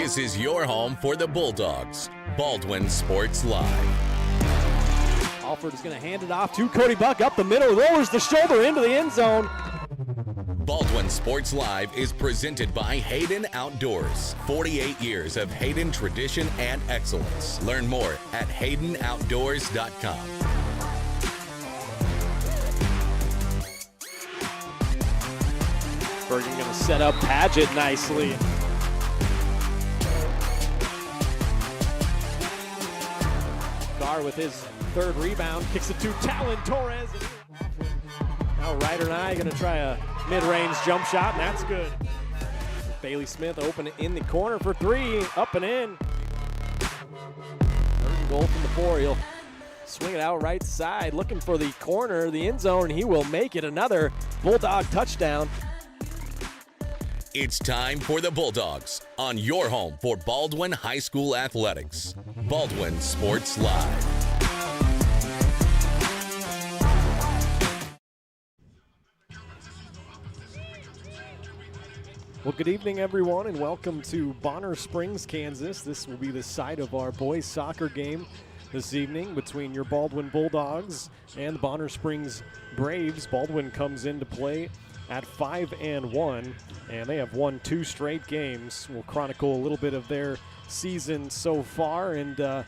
This is your home for the Bulldogs. Baldwin Sports Live. Alford is going to hand it off to Cody Buck up the middle, lowers the shoulder into the end zone. Baldwin Sports Live is presented by Hayden Outdoors. 48 years of Hayden tradition and excellence. Learn more at haydenoutdoors.com. Bergen going to set up Padgett nicely. Gar with his third rebound, kicks it to Talon Torres. Now Ryder and I going to try a mid-range jump shot, and that's good. Bailey Smith open in the corner for three, up and in. Third goal from the four. He'll swing it out right side, looking for the corner, the end zone. He will make it another Bulldog touchdown. It's time for the Bulldogs on your home for Baldwin High School Athletics. Baldwin Sports Live. Well, good evening, everyone, and welcome to Bonner Springs, Kansas. This will be the site of our boys soccer game this evening between your Baldwin Bulldogs and the Bonner Springs Braves. Baldwin comes into play at 5-1, and they have won 2 straight games. We'll chronicle a little bit of their season so far and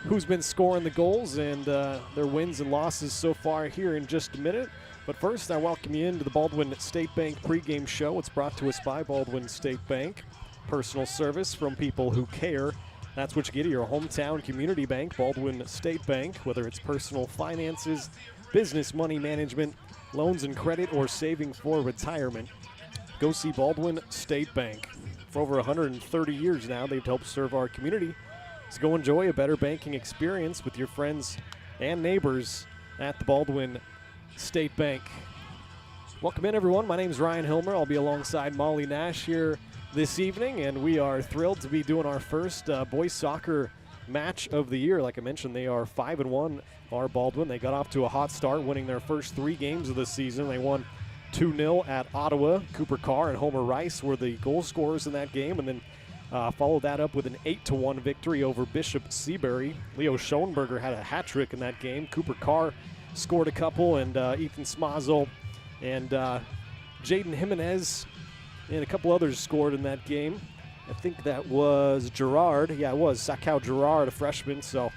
who's been scoring the goals and their wins and losses so far here in just a minute. But first, I welcome you into the Baldwin State Bank pregame show. It's brought to us by Baldwin State Bank. Personal service from people who care. That's what you get at your hometown community bank, Baldwin State Bank, whether it's personal finances, business money management, loans and credit, or saving for retirement. Go see Baldwin State Bank. For over 130 years now, they've helped serve our community. So go enjoy a better banking experience with your friends and neighbors at the Baldwin State Bank. Welcome in, everyone. My name is Ryan Hilmer. I'll be alongside Molly Nash here this evening, and we are thrilled to be doing our first boys soccer match of the year. Like I mentioned, they are 5-1, our Baldwin. They got off to a hot start, winning their first 3 games of the season. They won 2-0 at Ottawa. Cooper Carr and Homer Rice were the goal scorers in that game, and then followed that up with an 8-1 victory over Bishop Seabury. Leo Schoenberger had a hat trick in that game. Cooper Carr scored a couple, and Ethan Smazel and Jaden Jimenez and a couple others scored in that game. I think that was Gerard. Yeah, it was Sakau Gerard, a freshman. So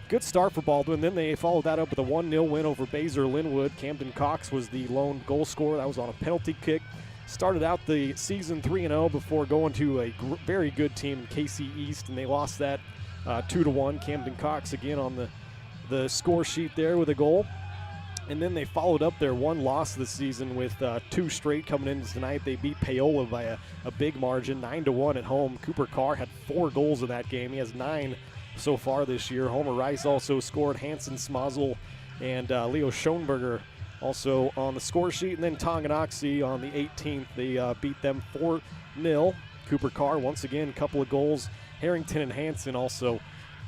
good start for Baldwin. Then they followed that up with a 1-0 win over Baser Linwood. Camden Cox was the lone goal scorer. That was on a penalty kick. Started out the season 3-0 before going to a very good team, KC East, and they lost that 2-1. Camden Cox again on the score sheet there with a goal. And then they followed up their one loss this season with 2 straight coming into tonight. They beat Paola by a big margin, 9-1 at home. Cooper Carr had 4 goals in that game. He has 9 so far this year. Homer Rice also scored. Hanson Smazel and Leo Schoenberger also on the score sheet. And then Tonganoxie on the 18th, they beat them 4-0. Cooper Carr, once again, a couple of goals. Harrington and Hanson also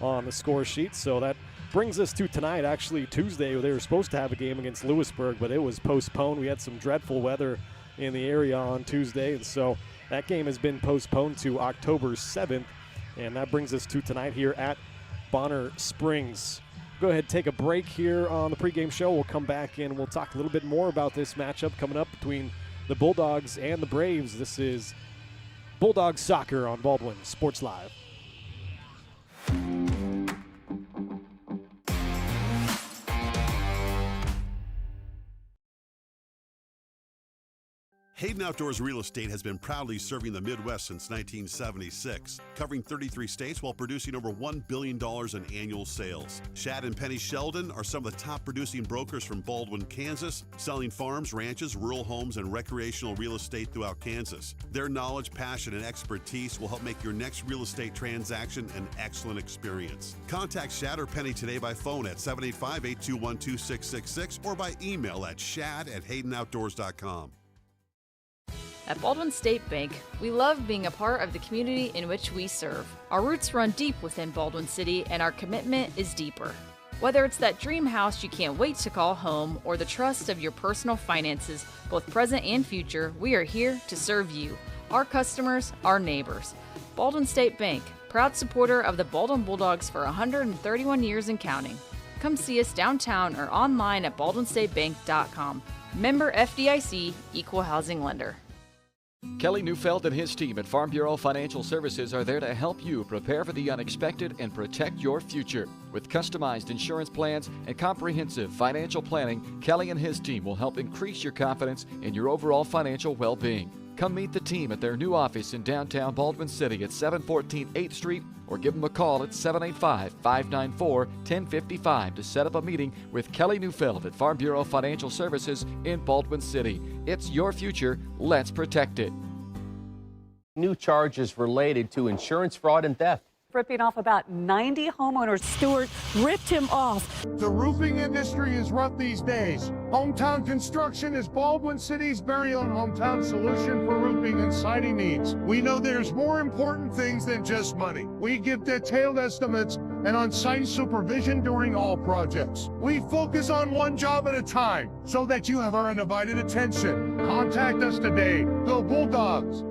on the score sheet. So that brings us to tonight, actually Tuesday. They were supposed to have a game against Lewisburg, but it was postponed. We had some dreadful weather in the area on Tuesday, and so that game has been postponed to October 7th, and that brings us to tonight here at Bonner Springs. Go ahead and take a break here on the pregame show. We'll come back and we'll talk a little bit more about this matchup coming up between the Bulldogs and the Braves. This is Bulldogs Soccer on Baldwin Sports Live. Hayden Outdoors Real Estate has been proudly serving the Midwest since 1976, covering 33 states while producing over $1 billion in annual sales. Shad and Penny Sheldon are some of the top producing brokers from Baldwin, Kansas, selling farms, ranches, rural homes, and recreational real estate throughout Kansas. Their knowledge, passion, and expertise will help make your next real estate transaction an excellent experience. Contact Shad or Penny today by phone at 785-821-2666 or by email at shad@haydenoutdoors.com. At Baldwin State Bank, we love being a part of the community in which we serve. Our roots run deep within Baldwin City, and our commitment is deeper. Whether it's that dream house you can't wait to call home or the trust of your personal finances, both present and future, we are here to serve you, our customers, our neighbors. Baldwin State Bank, proud supporter of the Baldwin Bulldogs for 131 years and counting. Come see us downtown or online at baldwinstatebank.com. Member FDIC, Equal Housing Lender. Kelly Neufeld and his team at Farm Bureau Financial Services are there to help you prepare for the unexpected and protect your future. With customized insurance plans and comprehensive financial planning, Kelly and his team will help increase your confidence in your overall financial well-being. Come meet the team at their new office in downtown Baldwin City at 714 8th Street or give them a call at 785-594-1055 to set up a meeting with Kelly Neufeld at Farm Bureau Financial Services in Baldwin City. It's your future. Let's protect it. New charges related to insurance fraud and theft. Ripping off about 90 homeowners. Stewart ripped him off. The roofing industry is rough these days. Hometown Construction is Baldwin City's very own hometown solution for roofing and siding needs. We know there's more important things than just money. We give detailed estimates and on-site supervision during all projects. We focus on one job at a time so that you have our undivided attention. Contact us today. Go Bulldogs!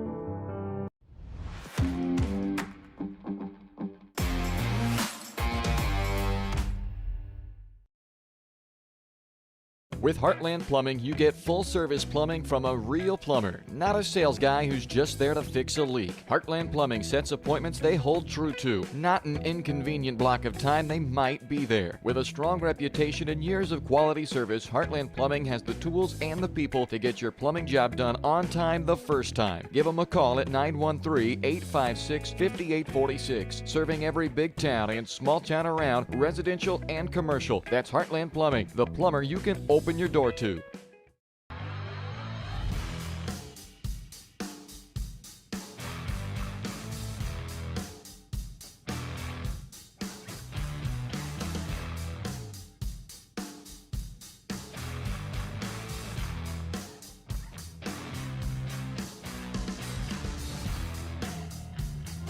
With Heartland Plumbing, you get full-service plumbing from a real plumber, not a sales guy who's just there to fix a leak. Heartland Plumbing sets appointments they hold true to, not an inconvenient block of time they might be there. With a strong reputation and years of quality service, Heartland Plumbing has the tools and the people to get your plumbing job done on time the first time. Give them a call at 913-856-5846, serving every big town and small town around, residential and commercial. That's Heartland Plumbing, the plumber you can open your door to.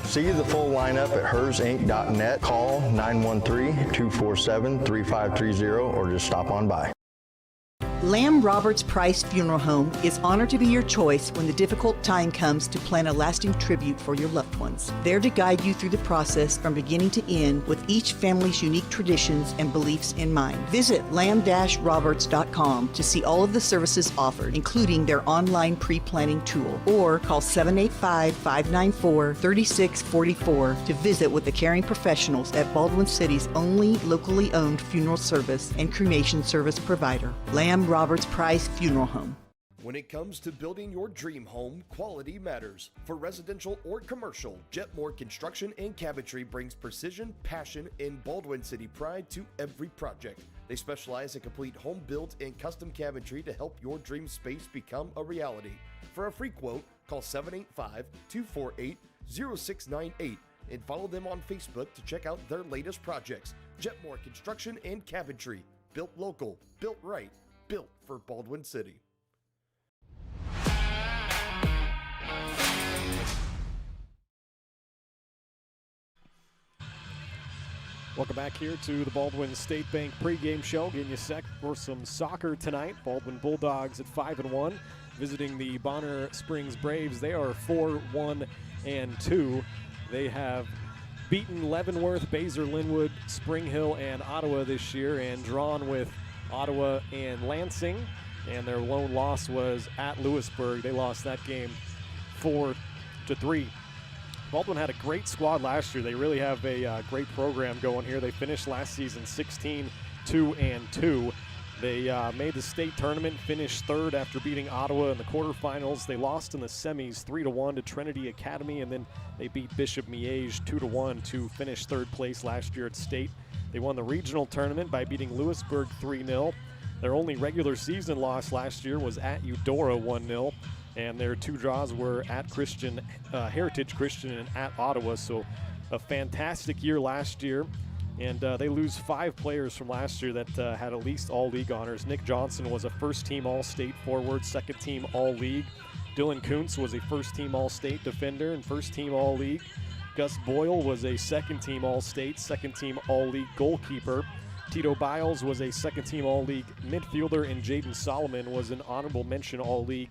See the full lineup at hersinc.net. Call 913-247-3530 or just stop on by. Lamb Roberts Price Funeral Home is honored to be your choice when the difficult time comes to plan a lasting tribute for your loved ones. There to guide you through the process from beginning to end with each family's unique traditions and beliefs in mind. Visit lamb-roberts.com to see all of the services offered, including their online pre-planning tool, or call 785-594-3644 to visit with the caring professionals at Baldwin City's only locally owned funeral service and cremation service provider, Lamb Roberts Price Funeral Home. When it comes to building your dream home, quality matters. For residential or commercial, Jetmore Construction and Cabinetry brings precision, passion, and Baldwin City pride to every project. They specialize in complete home build and custom cabinetry to help your dream space become a reality. For a free quote, call 785-248-0698 and follow them on Facebook to check out their latest projects. Jetmore Construction and Cabinetry. Built local, built right, built for Baldwin City. Welcome back here to the Baldwin State Bank pregame show. Getting you set for some soccer tonight. Baldwin Bulldogs at 5-1, visiting the Bonner Springs Braves. They are 4-1-2. They have beaten Leavenworth, Baser, Linwood, Spring Hill, and Ottawa this year, and drawn with Ottawa and Lansing. And their lone loss was at Lewisburg. They lost that game 4-3. Baldwin had a great squad last year. They really have a great program going here. They finished last season 16-2-2. They made the state tournament, finished third after beating Ottawa in the quarterfinals. They lost in the semis 3-1 to Trinity Academy, and then they beat Bishop Miege 2-1 to finish third place last year at state. They won the regional tournament by beating Lewisburg 3-0. Their only regular season loss last year was at Eudora 1-0. And their two draws were at Heritage Christian and at Ottawa. So a fantastic year last year. And they lose 5 players from last year that had at least all-league honors. Nick Johnson was a first-team All-State forward, second-team All-League. Dylan Kuntz was a first-team All-State defender and first-team All-League. Gus Boyle was a second-team All-State, second-team All-League goalkeeper. Tito Biles was a second-team All-League midfielder, and Jaden Solomon was an honorable mention All-League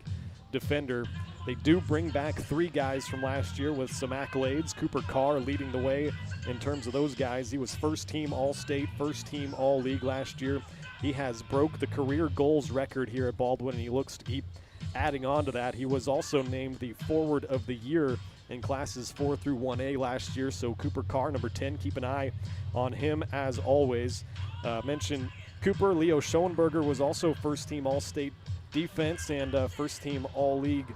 defender. They do bring back 3 guys from last year with some accolades. Cooper Carr leading the way in terms of those guys. He was first-team All-State, first-team All-League last year. He has broke the career goals record here at Baldwin, and he looks to keep adding on to that. He was also named the Forward of the Year in classes 4 through 1A last year. So Cooper Carr, number 10, keep an eye on him as always. Mentioned Cooper. Leo Schoenberger was also first-team All-State defense and first-team All-League,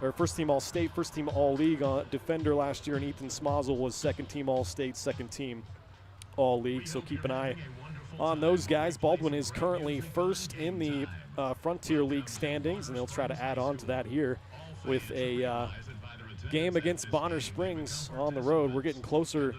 or first-team All-State, first-team All-League defender last year. And Ethan Smozzle was second-team All-State, second-team All-League. So keep an eye on those guys. Baldwin is currently first in the Frontier League standings, and they'll try to add on to that here with a game against Bonner Springs on the road. We're getting closer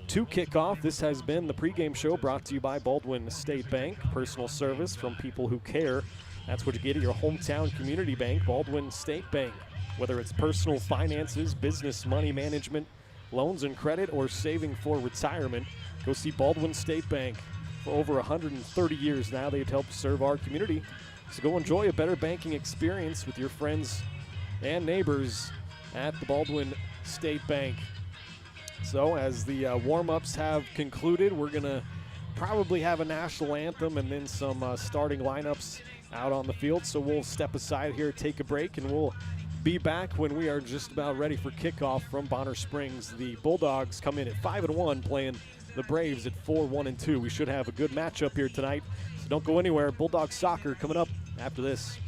to kickoff. This has been the pregame show brought to you by Baldwin State Bank. Personal service from people who care. That's what you get at your hometown community bank, Baldwin State Bank. Whether it's personal finances, business money management, loans and credit, or saving for retirement, go see Baldwin State Bank. For over 130 years now, they've helped serve our community. So go enjoy a better banking experience with your friends and neighbors at the Baldwin State Bank. So as the warm-ups have concluded, we're going to probably have a national anthem and then some starting lineups out on the field. So we'll step aside here, take a break, and we'll be back when we are just about ready for kickoff from Bonner Springs. The Bulldogs come in at 5-1, playing the Braves at 4-1-2. We should have a good matchup here tonight, so don't go anywhere. Bulldog soccer coming up after this.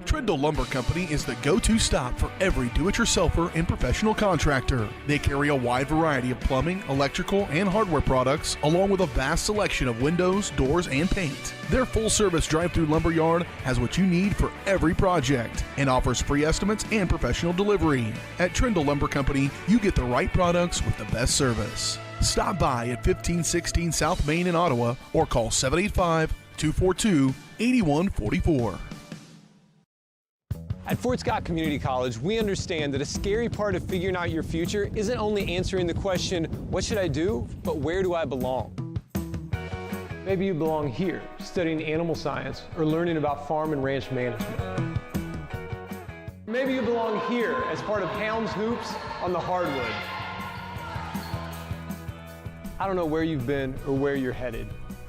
Trindle Lumber Company is the go-to stop for every do-it-yourselfer and professional contractor. They carry a wide variety of plumbing, electrical, and hardware products, along with a vast selection of windows, doors, and paint. Their full-service drive-through lumber yard has what you need for every project and offers free estimates and professional delivery. At Trindle Lumber Company, you get the right products with the best service. Stop by at 1516 South Main in Ottawa or call 785-242-8144. At Fort Scott Community College, we understand that a scary part of figuring out your future isn't only answering the question, what should I do, but where do I belong? Maybe you belong here, studying animal science or learning about farm and ranch management. Maybe you belong here as part of Hounds Hoops on the hardwood. I don't know where you've been or where you're headed,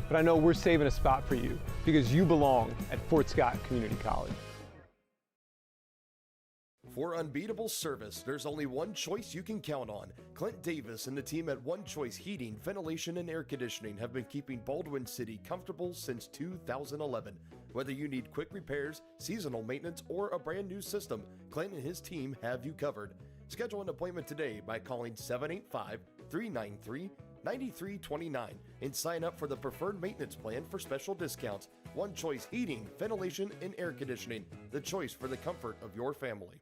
but I know we're saving a spot for you because you belong at Fort Scott Community College. For unbeatable service, there's only one choice you can count on. Clint Davis and the team at One Choice Heating, Ventilation, and Air Conditioning have been keeping Baldwin City comfortable since 2011. Whether you need quick repairs, seasonal maintenance, or a brand new system, Clint and his team have you covered. Schedule an appointment today by calling 785-393-9329 and sign up for the preferred maintenance plan for special discounts. One Choice Heating, Ventilation, and Air Conditioning, the choice for the comfort of your family.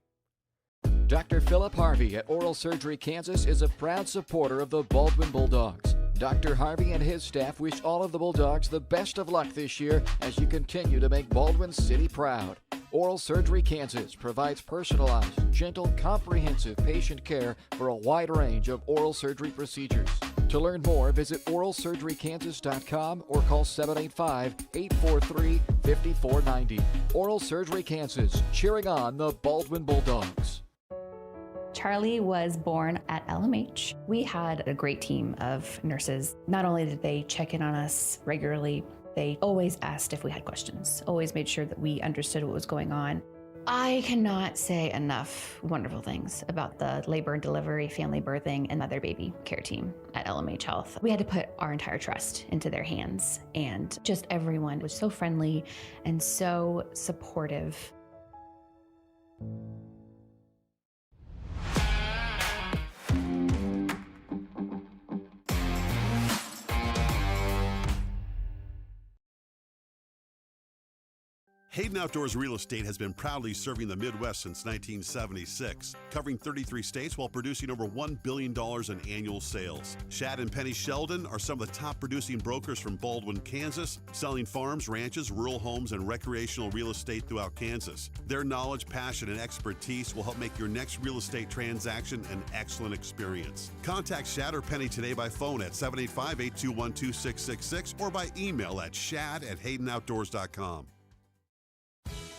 Dr. Philip Harvey at Oral Surgery Kansas is a proud supporter of the Baldwin Bulldogs. Dr. Harvey and his staff wish all of the Bulldogs the best of luck this year as you continue to make Baldwin City proud. Oral Surgery Kansas provides personalized, gentle, comprehensive patient care for a wide range of oral surgery procedures. To learn more, visit oralsurgerykansas.com or call 785-843-5490. Oral Surgery Kansas, cheering on the Baldwin Bulldogs. Charlie was born at LMH. We had a great team of nurses. Not only did they check in on us regularly, they always asked if we had questions, always made sure that we understood what was going on. I cannot say enough wonderful things about the labor and delivery, family birthing, and mother baby care team at LMH Health. We had to put our entire trust into their hands, and just everyone was so friendly and so supportive. Hayden Outdoors Real Estate has been proudly serving the Midwest since 1976, covering 33 states while producing over $1 billion in annual sales. Shad and Penny Sheldon are some of the top producing brokers from Baldwin, Kansas, selling farms, ranches, rural homes, and recreational real estate throughout Kansas. Their knowledge, passion, and expertise will help make your next real estate transaction an excellent experience. Contact Shad or Penny today by phone at 785-821-2666 or by email at shad@haydenoutdoors.com.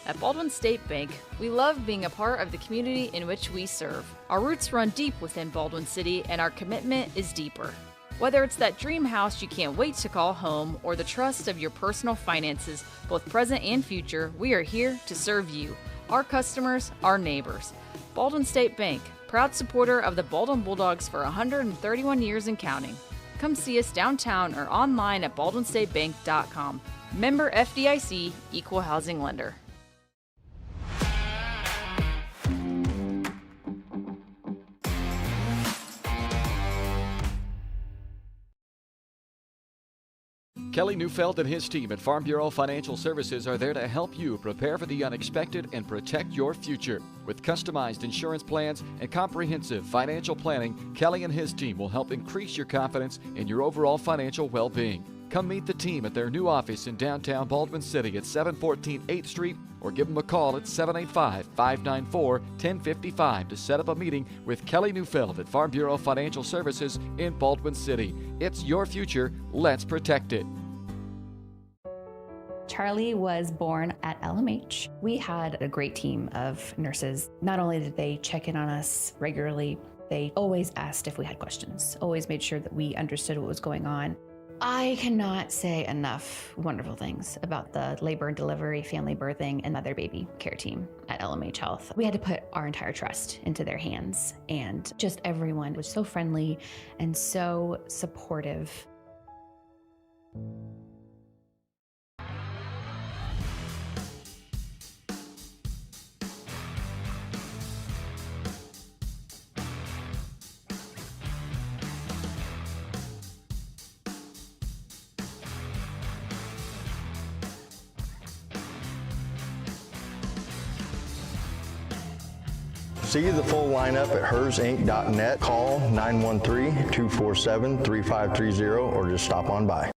At Baldwin State Bank, we love being a part of the community in which we serve. Our roots run deep within Baldwin City, and our commitment is deeper. Whether it's that dream house you can't wait to call home or the trust of your personal finances, both present and future, we are here to serve you, our customers, our neighbors. Baldwin State Bank, proud supporter of the Baldwin Bulldogs for 131 years and counting. Come see us downtown or online at baldwinstatebank.com. Member FDIC, Equal Housing Lender. Kelly Neufeld and his team at Farm Bureau Financial Services are there to help you prepare for the unexpected and protect your future. With customized insurance plans and comprehensive financial planning, Kelly and his team will help increase your confidence in your overall financial well-being. Come meet the team at their new office in downtown Baldwin City at 714 8th Street or give them a call at 785-594-1055 to set up a meeting with Kelly Neufeld at Farm Bureau Financial Services in Baldwin City. It's your future. Let's protect it. Charlie was born at LMH. We had a great team of nurses. Not only did they check in on us regularly, they always asked if we had questions, always made sure that we understood what was going on. I cannot say enough wonderful things about the labor and delivery, family birthing, and mother baby care team at LMH Health. We had to put our entire trust into their hands, and just everyone was so friendly and so supportive. See the full lineup at hersinc.net. Call 913-247-3530 or just stop on by.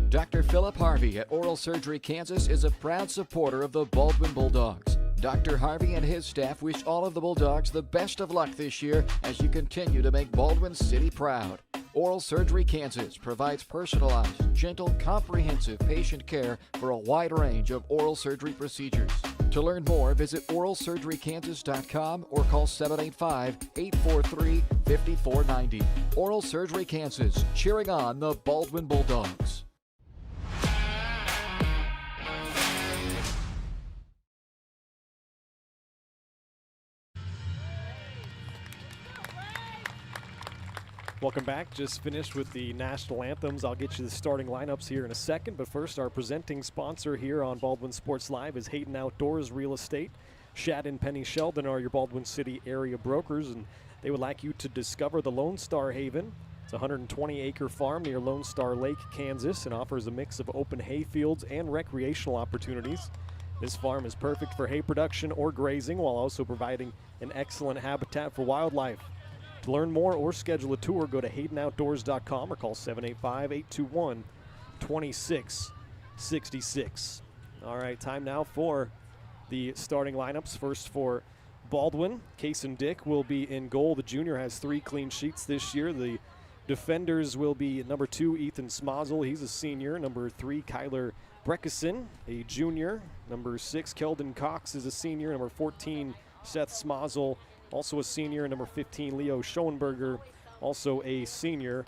Dr. Philip Harvey at Oral Surgery Kansas is a proud supporter of the Baldwin Bulldogs. Dr. Harvey and his staff wish all of the Bulldogs the best of luck this year as you continue to make Baldwin City proud. Oral Surgery Kansas provides personalized, gentle, comprehensive patient care for a wide range of oral surgery procedures. To learn more, visit oralsurgerykansas.com or call 785-843-5490. Oral Surgery Kansas, cheering on the Baldwin Bulldogs. Welcome back. Just finished with the national anthems. I'll get you the starting lineups here in a second, but first our presenting sponsor here on Baldwin Sports Live is Hayden Outdoors Real Estate. Shad and Penny Sheldon are your Baldwin City area brokers, and they would like you to discover the Lone Star Haven. It's a 120-acre farm near Lone Star Lake, Kansas, and offers a mix of open hay fields and recreational opportunities. This farm is perfect for hay production or grazing while also providing an excellent habitat for wildlife. To learn more or schedule a tour, go to haydenoutdoors.com or call 785-821-2666. All right, time now for the starting lineups. First for Baldwin, Kason Dick will be in goal. The junior has 3 clean sheets this year. The defenders will be number 2, Ethan Smozzle. He's a senior. Number 3, Kyler Breckeson, a junior. Number 6, Keldon Cox is a senior. Number 14, Seth Smozzle, also a senior. Number 15, Leo Schoenberger, also a senior.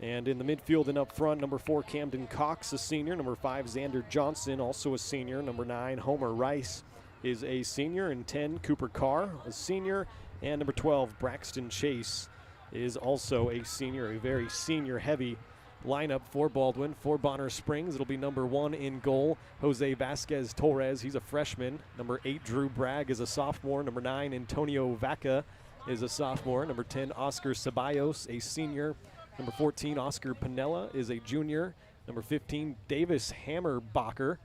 And in the midfield and up front, number 4, Camden Cox, a senior. Number 5, Xander Johnson, also a senior. Number 9, Homer Rice is a senior. And 10, Cooper Carr, a senior. And number 12, Braxton Chase is also a senior. A very senior-heavy lineup for Baldwin. For Bonner Springs, it'll be number 1 in goal, Jose Vasquez Torres. He's a freshman. Number 8, Drew Bragg is a sophomore. Number 9, Antonio Vaca is a sophomore. Number 10, Oscar Ceballos, a senior. Number 14, Oscar Pinella is a junior. Number 15, Davis Hammerbacher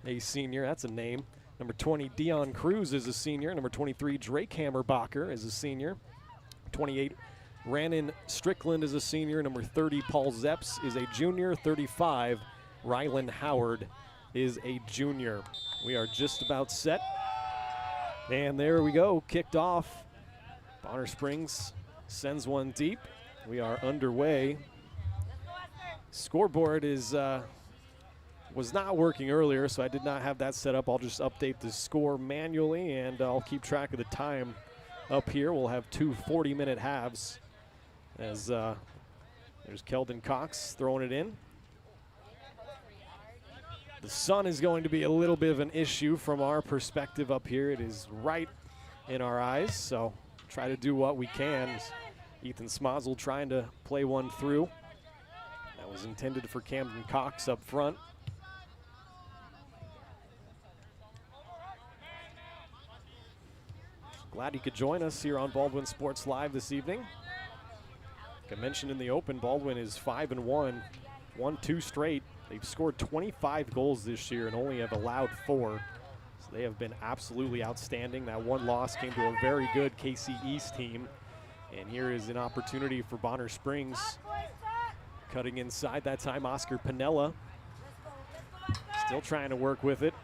a senior. That's a name. Number 20, Dion Cruz is a senior. Number 23, Drake Hammerbacher is a senior. 28, Rannon Strickland is a senior. Number 30, Paul Zepps is a junior. 35, Rylan Howard is a junior. We are just about set. And there we go, kicked off. Bonner Springs sends one deep. We are underway. Scoreboard is was not working earlier, so I did not have that set up. I'll just update the score manually, and I'll keep track of the time up here. We'll have two 40-minute halves as there's Keldon Cox throwing it in. The sun is going to be a little bit of an issue from our perspective up here. It is right in our eyes, so try to do what we can. Ethan Smozzle trying to play one through. That was intended for Camden Cox up front. Glad you could join us here on Baldwin Sports Live this evening. Like I mentioned in the open, Baldwin is 5-1, won 2 straight. They've scored 25 goals this year and only have allowed 4. So they have been absolutely outstanding. That one loss came to a very good KC East team. And here is an opportunity for Bonner Springs. Cutting inside that time, Oscar Pinella. Still trying to work with it.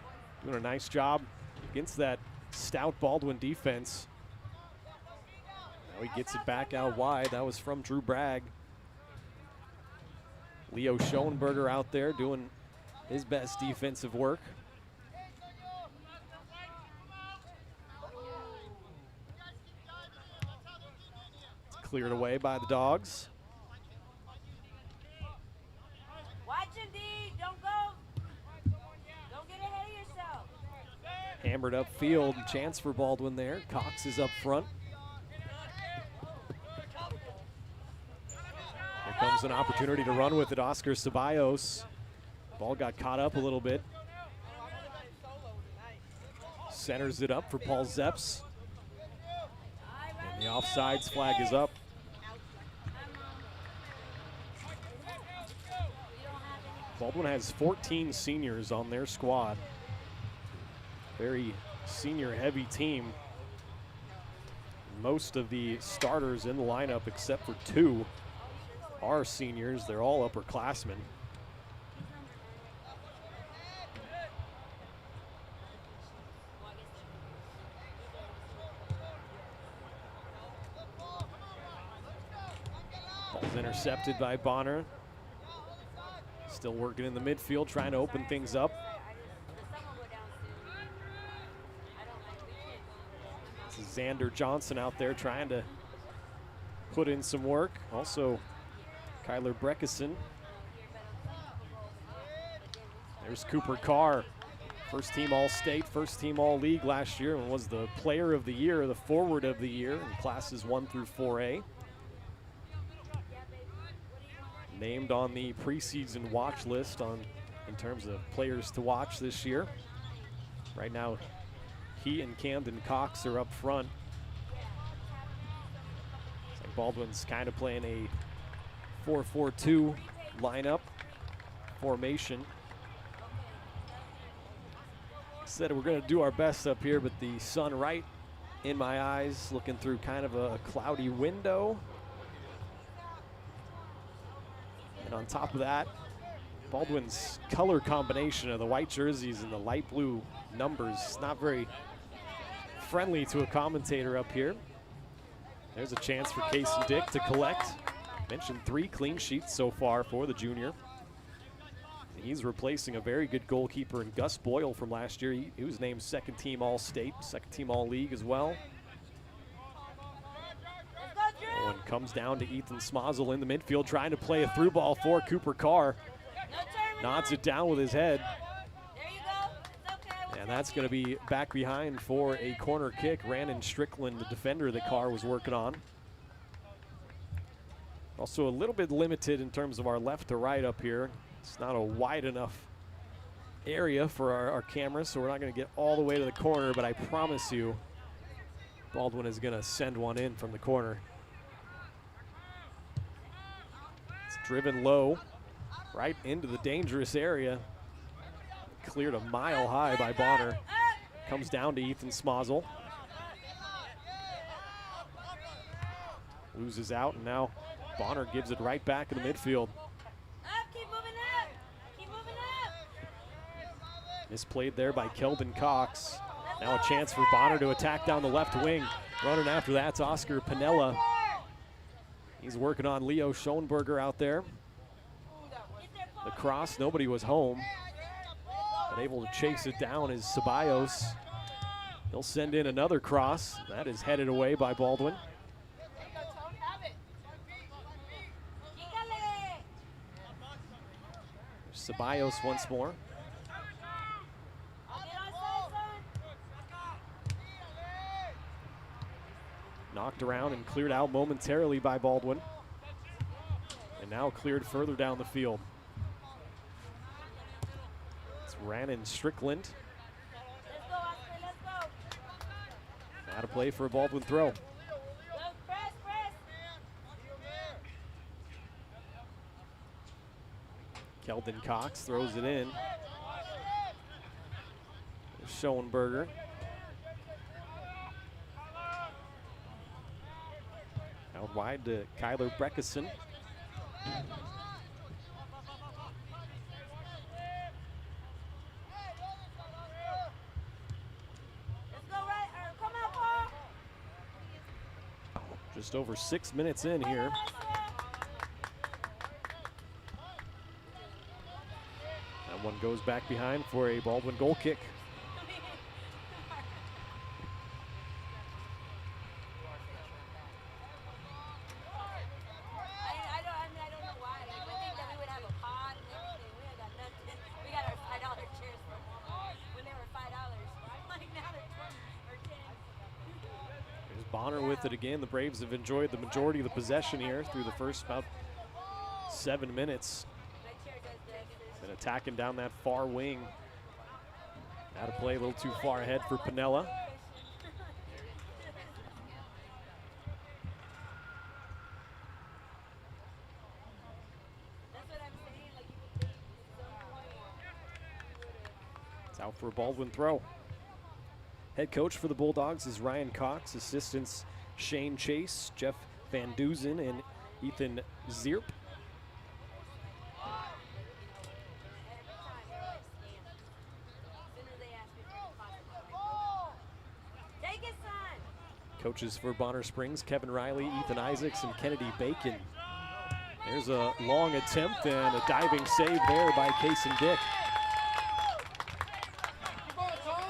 Doing a nice job against that stout Baldwin defense. Now he gets it back out wide. That was from Drew Bragg. Leo Schoenberger out there doing his best defensive work. It's cleared away by the Dogs. Watch him, D. Don't go. Don't get ahead of yourself. Hammered upfield. Chance for Baldwin there. Cox is up front. Here comes an opportunity to run with it. Oscar Ceballos. Ball got caught up a little bit. Centers it up for Paul Zepps. And the offsides flag is up. Baldwin has 14 seniors on their squad. Very senior-heavy team. Most of the starters in the lineup, except for 2, are seniors. They're all upperclassmen. Ball's intercepted by Bonner. Still working in the midfield, trying to open things up. This is Xander Johnson out there trying to put in some work. Also, Kyler Breckeson. There's Cooper Carr, first team All-State, first team All-League last year, and was the player of the year, the forward of the year in classes 1 through 4A. Named on the preseason watch list in terms of players to watch this year. Right now, he and Camden Cox are up front. It's like Baldwin's kind of playing a 4-4-2 lineup formation. Said we're going to do our best up here, but the sun right in my eyes, looking through kind of a cloudy window. And on top of that, Baldwin's color combination of the white jerseys and the light blue numbers, not very friendly to a commentator up here. There's a chance for Casey Dick to collect. Mentioned 3 clean sheets so far for the junior. He's replacing a very good goalkeeper in Gus Boyle from last year. He was named second team All-State, second team All-League as well. One comes down to Ethan Smozzle in the midfield, trying to play a through ball for Cooper Carr. Nods it down with his head. And that's going to be back behind for a corner kick. Rannon Strickland, the defender that Carr was working on. Also a little bit limited in terms of our left to right up here. It's not a wide enough area for our camera, so we're not going to get all the way to the corner, but I promise you Baldwin is going to send one in from the corner. It's driven low, right into the dangerous area. cleared a mile high by Bonner. Comes down to Ethan Smazel. Loses out, and now Bonner gives it right back in the midfield. Misplayed there by Keldon Cox. Now a chance for Bonner to attack down the left wing. Running after that's Oscar Pinella. He's working on Leo Schoenberger out there. The cross, nobody was home. But able to chase it down is Ceballos. He'll send in another cross. That is headed away by Baldwin. Ceballos once more. Knocked around and cleared out momentarily by Baldwin. And now cleared further down the field. It's Rannon Strickland. Out of play for a Baldwin throw. Keldon Cox throws it in. Schoenberger. Out wide to Kyler Breckeson. Just over 6 minutes in here. That one goes back behind for a Baldwin goal kick. Bonner with it again. The Braves have enjoyed the majority of the possession here through the first about 7 minutes. And attacking down that far wing. Out of play, a little too far ahead for Pinella. It's out for a Baldwin throw. Head coach for the Bulldogs is Ryan Cox. Assistants Shane Chase, Jeff Van Duzen, and Ethan Zierp. Coaches for Bonner Springs, Kevin Riley, Ethan Isaacs, and Kennedy Bacon. There's a long attempt and a diving save there by Kaysen Dick.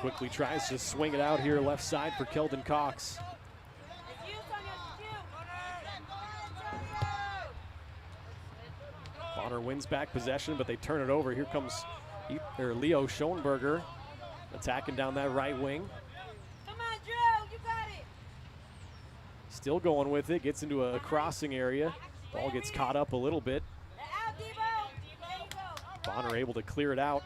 Quickly tries to swing it out here left side for Keldon Cox. Bonner wins back possession, but they turn it over. Here comes Leo Schoenberger attacking down that right wing. Still going with it, gets into a crossing area. Ball gets caught up a little bit. Bonner able to clear it out.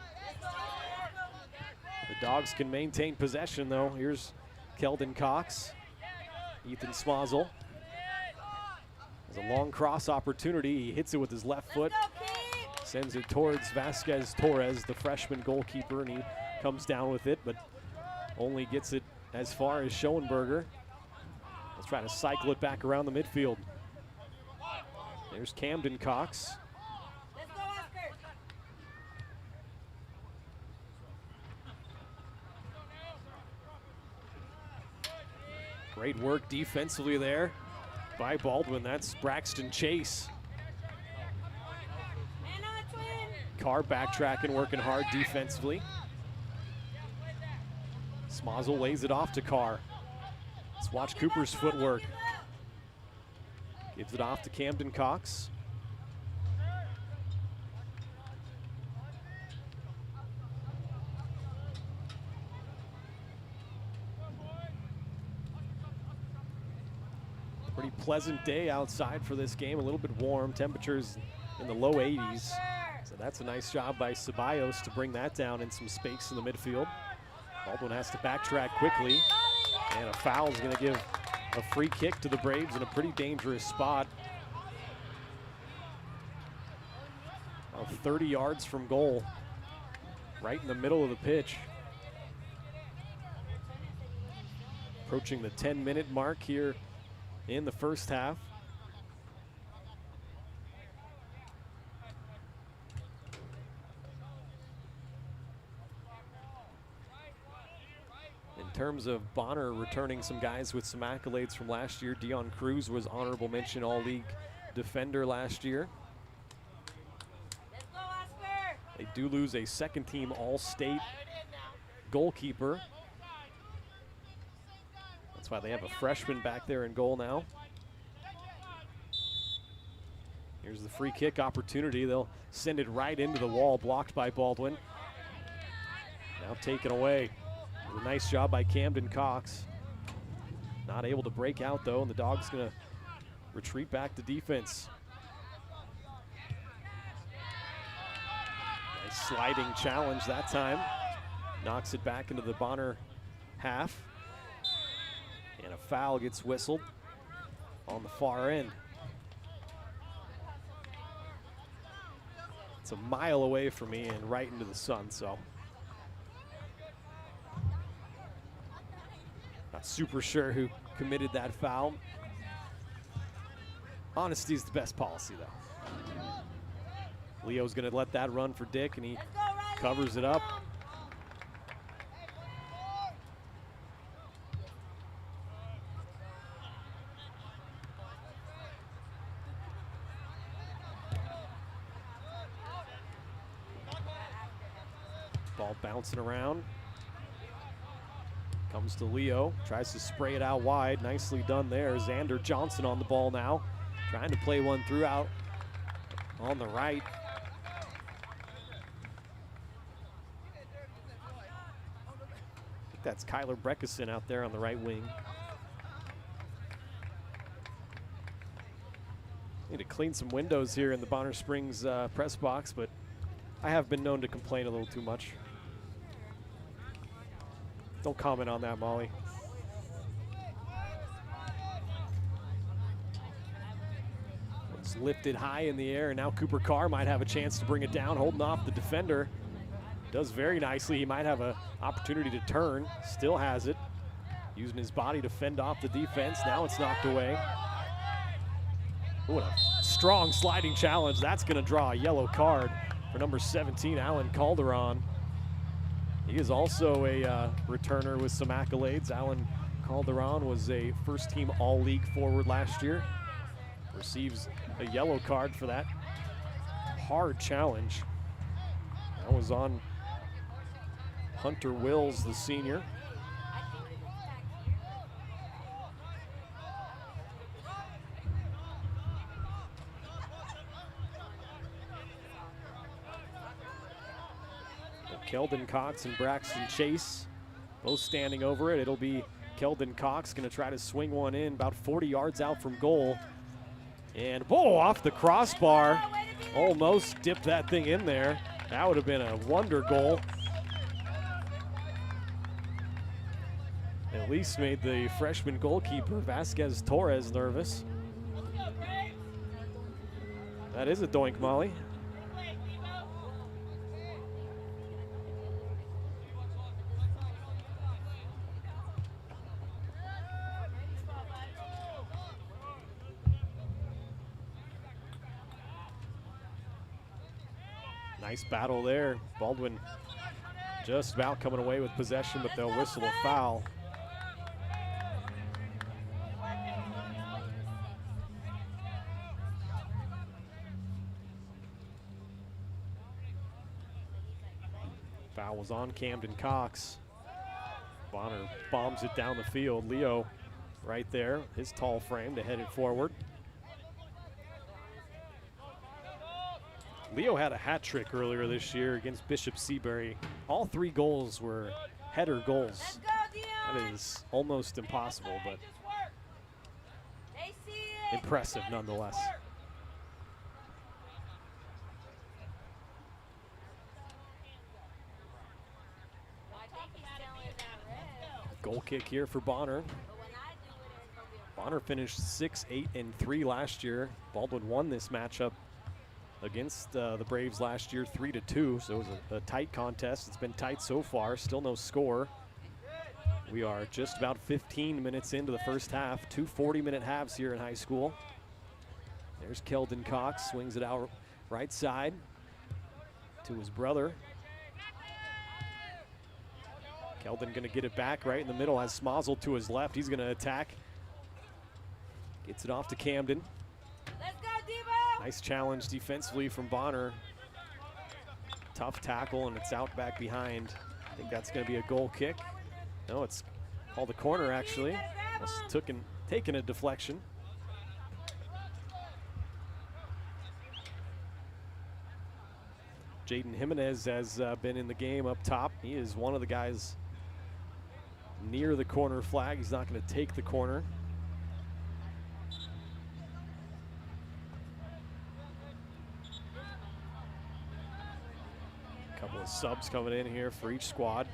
The Dogs can maintain possession though. Here's Keldon Cox. Ethan Smazel has a long cross opportunity. He hits it with his left foot. Sends it towards Vasquez Torres, the freshman goalkeeper, and he comes down with it, but only gets it as far as Schoenberger. Let's try to cycle it back around the midfield. There's Camden Cox. Great work defensively there by Baldwin. That's Braxton Chase. Carr backtracking, working hard defensively. Smazel lays it off to Carr. Let's watch Cooper's footwork. Gives it off to Camden Cox. Pretty pleasant day outside for this game. A little bit warm. Temperatures in the low 80s. So that's a nice job by Ceballos to bring that down in some space in the midfield. Baldwin has to backtrack quickly. And a foul is going to give a free kick to the Braves in a pretty dangerous spot. 30 yards from goal. right in the middle of the pitch. Approaching the 10-minute mark here in the first half. In terms of Bonner returning some guys with some accolades from last year, Dion Cruz was honorable mention all-league defender last year. They do lose a second-team all-state goalkeeper. That's why they have a freshman back there in goal now. Here's the free kick opportunity. They'll send it right into the wall, blocked by Baldwin. Now taken away. A nice job by Camden Cox. Not able to break out though, and the Dogs gonna retreat back to defense. Nice sliding challenge that time. Knocks it back into the Bonner half. And a foul gets whistled on the far end. It's a mile away from me and right into the sun, so. Not super sure who committed that foul. Honesty is the best policy, though. Leo's gonna let that run for Dick, and he covers it up. Ball bouncing around. Comes to Leo, tries to spray it out wide. Nicely done there. Xander Johnson on the ball now. Trying to play one through out on the right. I think that's Kyler Breckeson out there on the right wing. Need to clean some windows here in the Bonner Springs press box, but I have been known to complain a little too much. Don't comment on that, Molly. It's lifted high in the air, and now Cooper Carr might have a chance to bring it down, holding off the defender. Does very nicely. He might have an opportunity to turn. Still has it. Using his body to fend off the defense. Now it's knocked away. What a strong sliding challenge. That's going to draw a yellow card for number 17, Alan Calderon. He is also a returner with some accolades. Alan Calderon was a first-team all-league forward last year. Receives a yellow card for that hard challenge. That was on Hunter Wills, the senior. Keldon Cox and Braxton Chase both standing over it. It'll be Keldon Cox going to try to swing one in about 40 yards out from goal. And off the crossbar. Almost dipped that thing in there. That would have been a wonder goal. At least made the freshman goalkeeper Vasquez Torres nervous. That is a doink, Molly. Nice battle there. Baldwin just about coming away with possession, but they'll whistle a foul. Foul was on Camden Cox. Bonner bombs it down the field. Leo right there, his tall frame to head it forward. Leo had a hat trick earlier this year against Bishop Seabury. All 3 goals were header goals. That is almost impossible, but impressive nonetheless. Goal kick here for Bonner. Bonner finished 6-8-3 last year. Baldwin won this matchup against the Braves last year, 3-2. So it was a tight contest. It's been tight so far, still no score. We are just about 15 minutes into the first half, 2 40-minute halves here in high school. There's Keldon Cox, swings it out right side to his brother. Keldon gonna get it back right in the middle, has Smozzle to his left. He's gonna attack. Gets it off to Camden. Let's go, Devo! Nice challenge defensively from Bonner. Tough tackle, and it's out back behind. I think that's gonna be a goal kick. No, it's called a corner actually. Taken a deflection. Jaden Jimenez has been in the game up top. He is one of the guys near the corner flag. He's not going to take the corner. A couple of subs coming in here for each squad.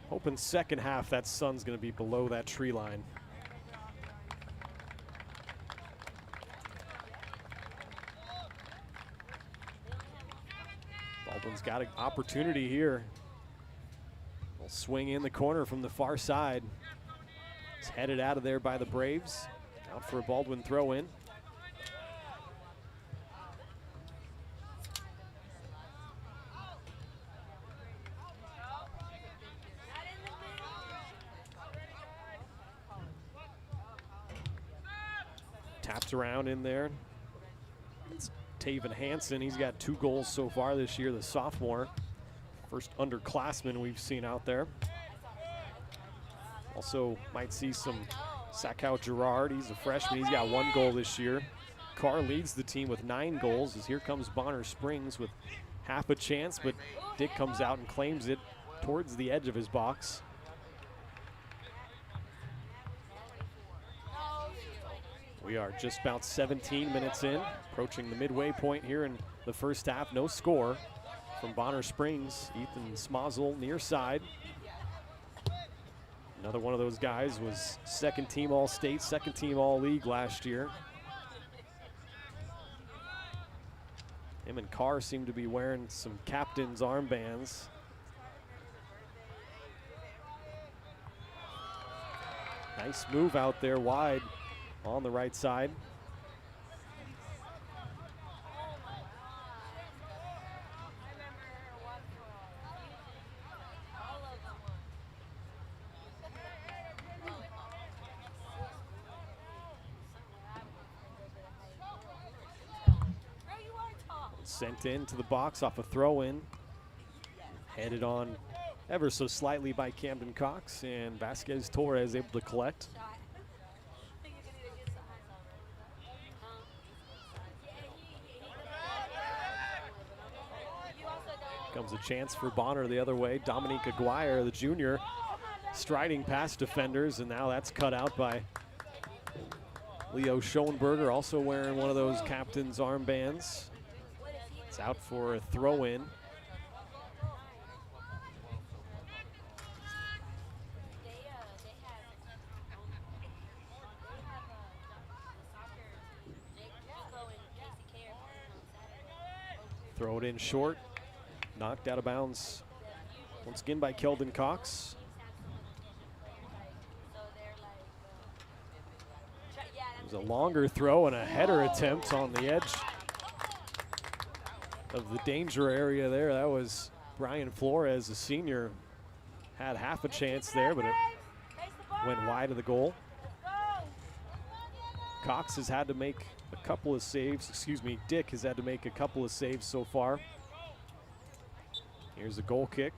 Hoping second half that sun's going to be below that tree line. Baldwin's got an opportunity here. Will swing in the corner from the far side. It's headed out of there by the Braves. Out for a Baldwin throw in. Tapped around in there. It's Taven Hansen. He's got 2 goals so far this year, the sophomore. First underclassman we've seen out there. Also might see some Sakow Gerard. He's a freshman. He's got 1 goal this year. Carr leads the team with 9 goals as here comes Bonner Springs with half a chance, but Dick comes out and claims it towards the edge of his box. We are just about 17 minutes in, approaching the midway point here in the first half. No score from Bonner Springs. Ethan Smozzle near side. Another one of those guys was second team All-State, second team All-League last year. Him and Carr seem to be wearing some captain's armbands. Nice move out there wide on the right side. Sent into the box off a throw-in. Headed on ever so slightly by Camden Cox, and Vasquez Torres able to collect. Comes a chance for Bonner the other way. Dominique Aguirre, the junior, striding past defenders, and now that's cut out by Leo Schoenberger, also wearing one of those captain's armbands. It's out for a throw-in. Throw it in short. Knocked out of bounds once again by Keldon Cox. It was a longer throw and a header attempt on the edge of the danger area there. That was Brian Flores, a senior. Had half a chance there, but it went wide of the goal. Cox has had to make a couple of saves. Dick has had to make a couple of saves so far. Here's a goal kick.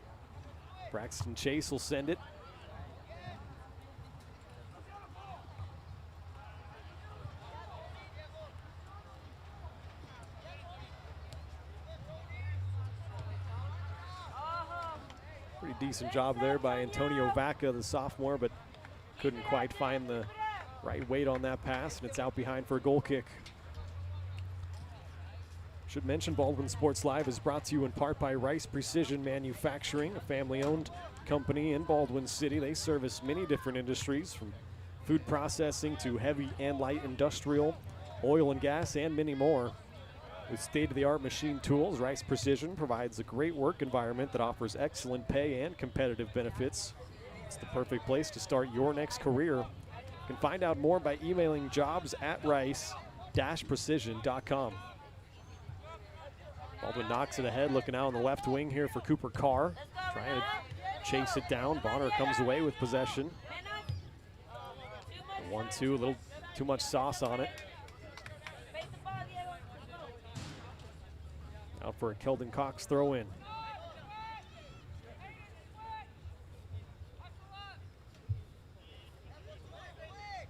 Braxton Chase will send it. Pretty decent job there by Antonio Vaca, the sophomore, but couldn't quite find the right weight on that pass, and it's out behind for a goal kick. Should mention Baldwin Sports Live is brought to you in part by Rice Precision Manufacturing, a family-owned company in Baldwin City. They service many different industries, from food processing to heavy and light industrial, oil and gas, and many more. With state-of-the-art machine tools, Rice Precision provides a great work environment that offers excellent pay and competitive benefits. It's the perfect place to start your next career. You can find out more by emailing jobs@rice-precision.com. Baldwin knocks it ahead, looking out on the left wing here for Cooper Carr. Trying to chase it down. Bonner comes away with possession. 1-2, a little too much sauce on it. Out for a Keldon Cox throw in.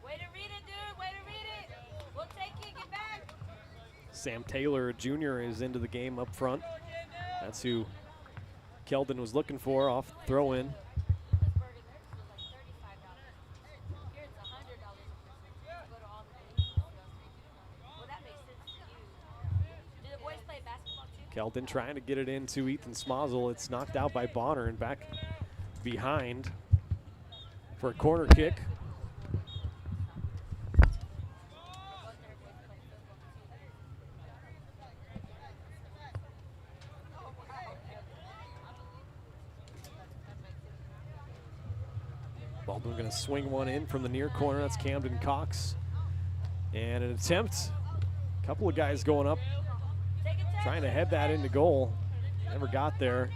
Way to read it, dude. Way to read it. We'll take it. Get back. Sam Taylor Jr. is into the game up front. That's who Keldon was looking for off throw in. Keldon trying to get it into Ethan Smazel. It's knocked out by Bonner and back behind for a corner kick. Baldwin going to swing one in from the near corner. That's Camden Cox. And an attempt. A couple of guys going up, trying to head that into goal. Never got there.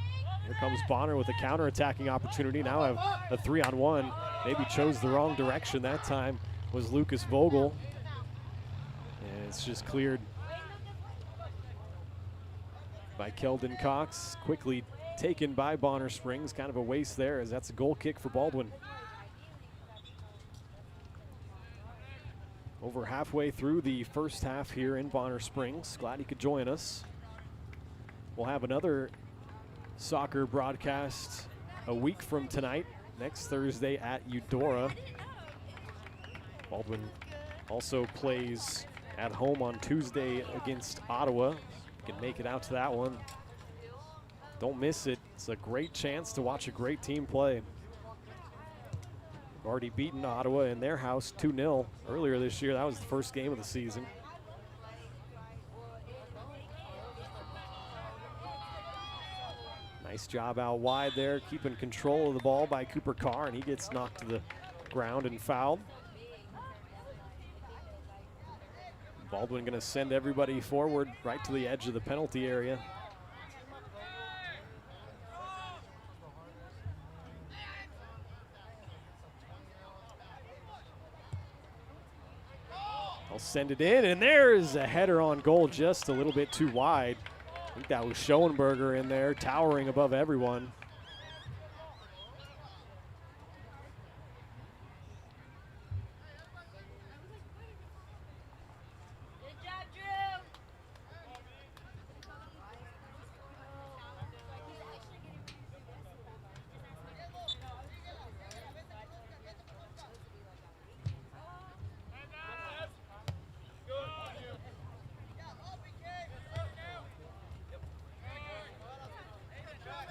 Here comes Bonner with a counter-attacking opportunity. Now have a 3-on-1. Maybe chose the wrong direction that time was Lucas Vogel. And it's just cleared by Keldon Cox. Quickly taken by Bonner Springs. Kind of a waste there, as that's a goal kick for Baldwin. Over halfway through the first half here in Bonner Springs. Glad you could join us. We'll have another soccer broadcast a week from tonight, next Thursday at Eudora. Baldwin also plays at home on Tuesday against Ottawa. You can make it out to that one. Don't miss it. It's a great chance to watch a great team play. We've already beaten Ottawa in their house 2-0 earlier this year. That was the first game of the season. Nice job out wide there, keeping control of the ball by Cooper Carr, and he gets knocked to the ground and fouled. Baldwin going to send everybody forward right to the edge of the penalty area. I'll send it in, and there's a header on goal, just a little bit too wide. I think that was Schoenberger in there, towering above everyone.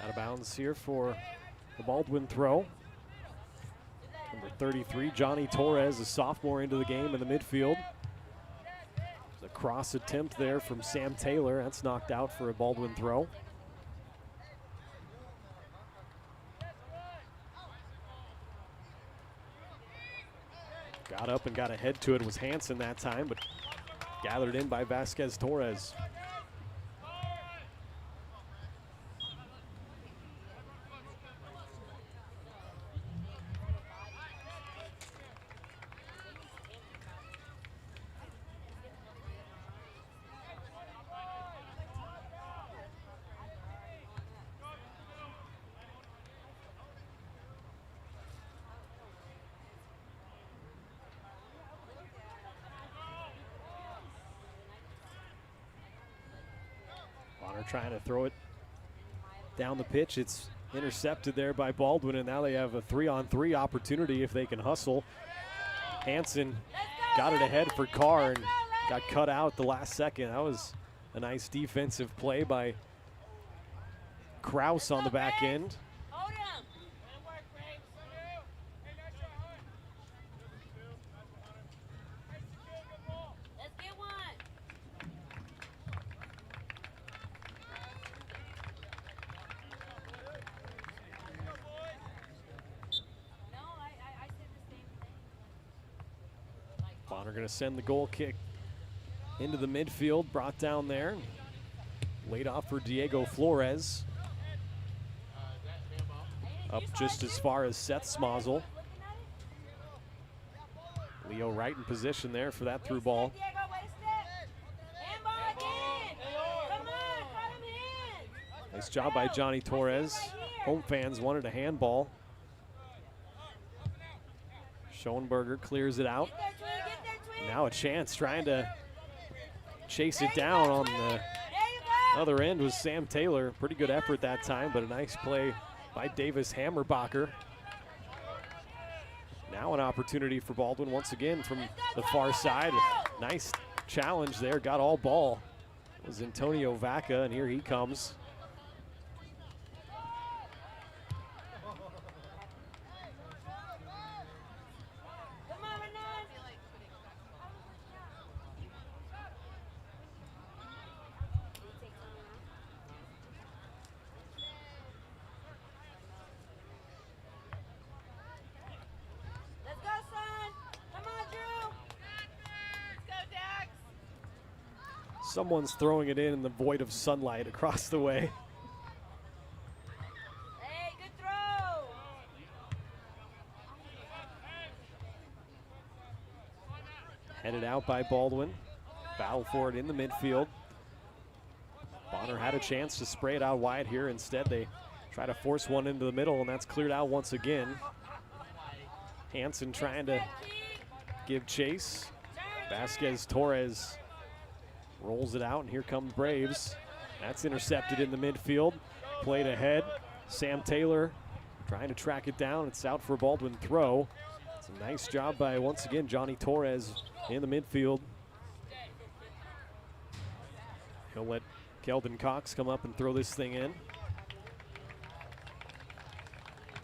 Out of bounds here for the Baldwin throw. Number 33, Johnny Torres, a sophomore into the game in the midfield. There's a cross attempt there from Sam Taylor. That's knocked out for a Baldwin throw. Got up and got ahead to it. Was Hansen that time, but gathered in by Vasquez Torres. Trying to throw it down the pitch. It's intercepted there by Baldwin, and now they have a 3-on-3 opportunity if they can hustle. Hansen got it ahead for Carr and got cut out at the last second. That was a nice defensive play by Kraus on the back end. Let's get one. Bonner going to send the goal kick into the midfield, brought down there. Laid off for Diego Flores. Up just as far as Seth Smozzle. Leo right in position there for that through ball. Nice job by Johnny Torres. Home fans wanted a handball. Schoenberger clears it out. Now a chance trying to chase it down on the other end was Sam Taylor. Pretty good effort that time, but a nice play by Davis Hammerbacher. Now an opportunity for Baldwin once again from the far side. Nice challenge there, got all ball. It was Antonio Vaca, and here he comes. Someone's throwing it in the void of sunlight across the way. Hey, good throw. Headed out by Baldwin. Battle for it in the midfield. Bonner had a chance to spray it out wide here. Instead, they try to force one into the middle, and that's cleared out once again. Hansen trying to give chase. Vasquez Torres rolls it out, and here come Braves. That's intercepted in the midfield. Played ahead. Sam Taylor trying to track it down. It's out for a Baldwin throw. It's a nice job by, once again, Johnny Torres in the midfield. He'll let Keldon Cox come up and throw this thing in.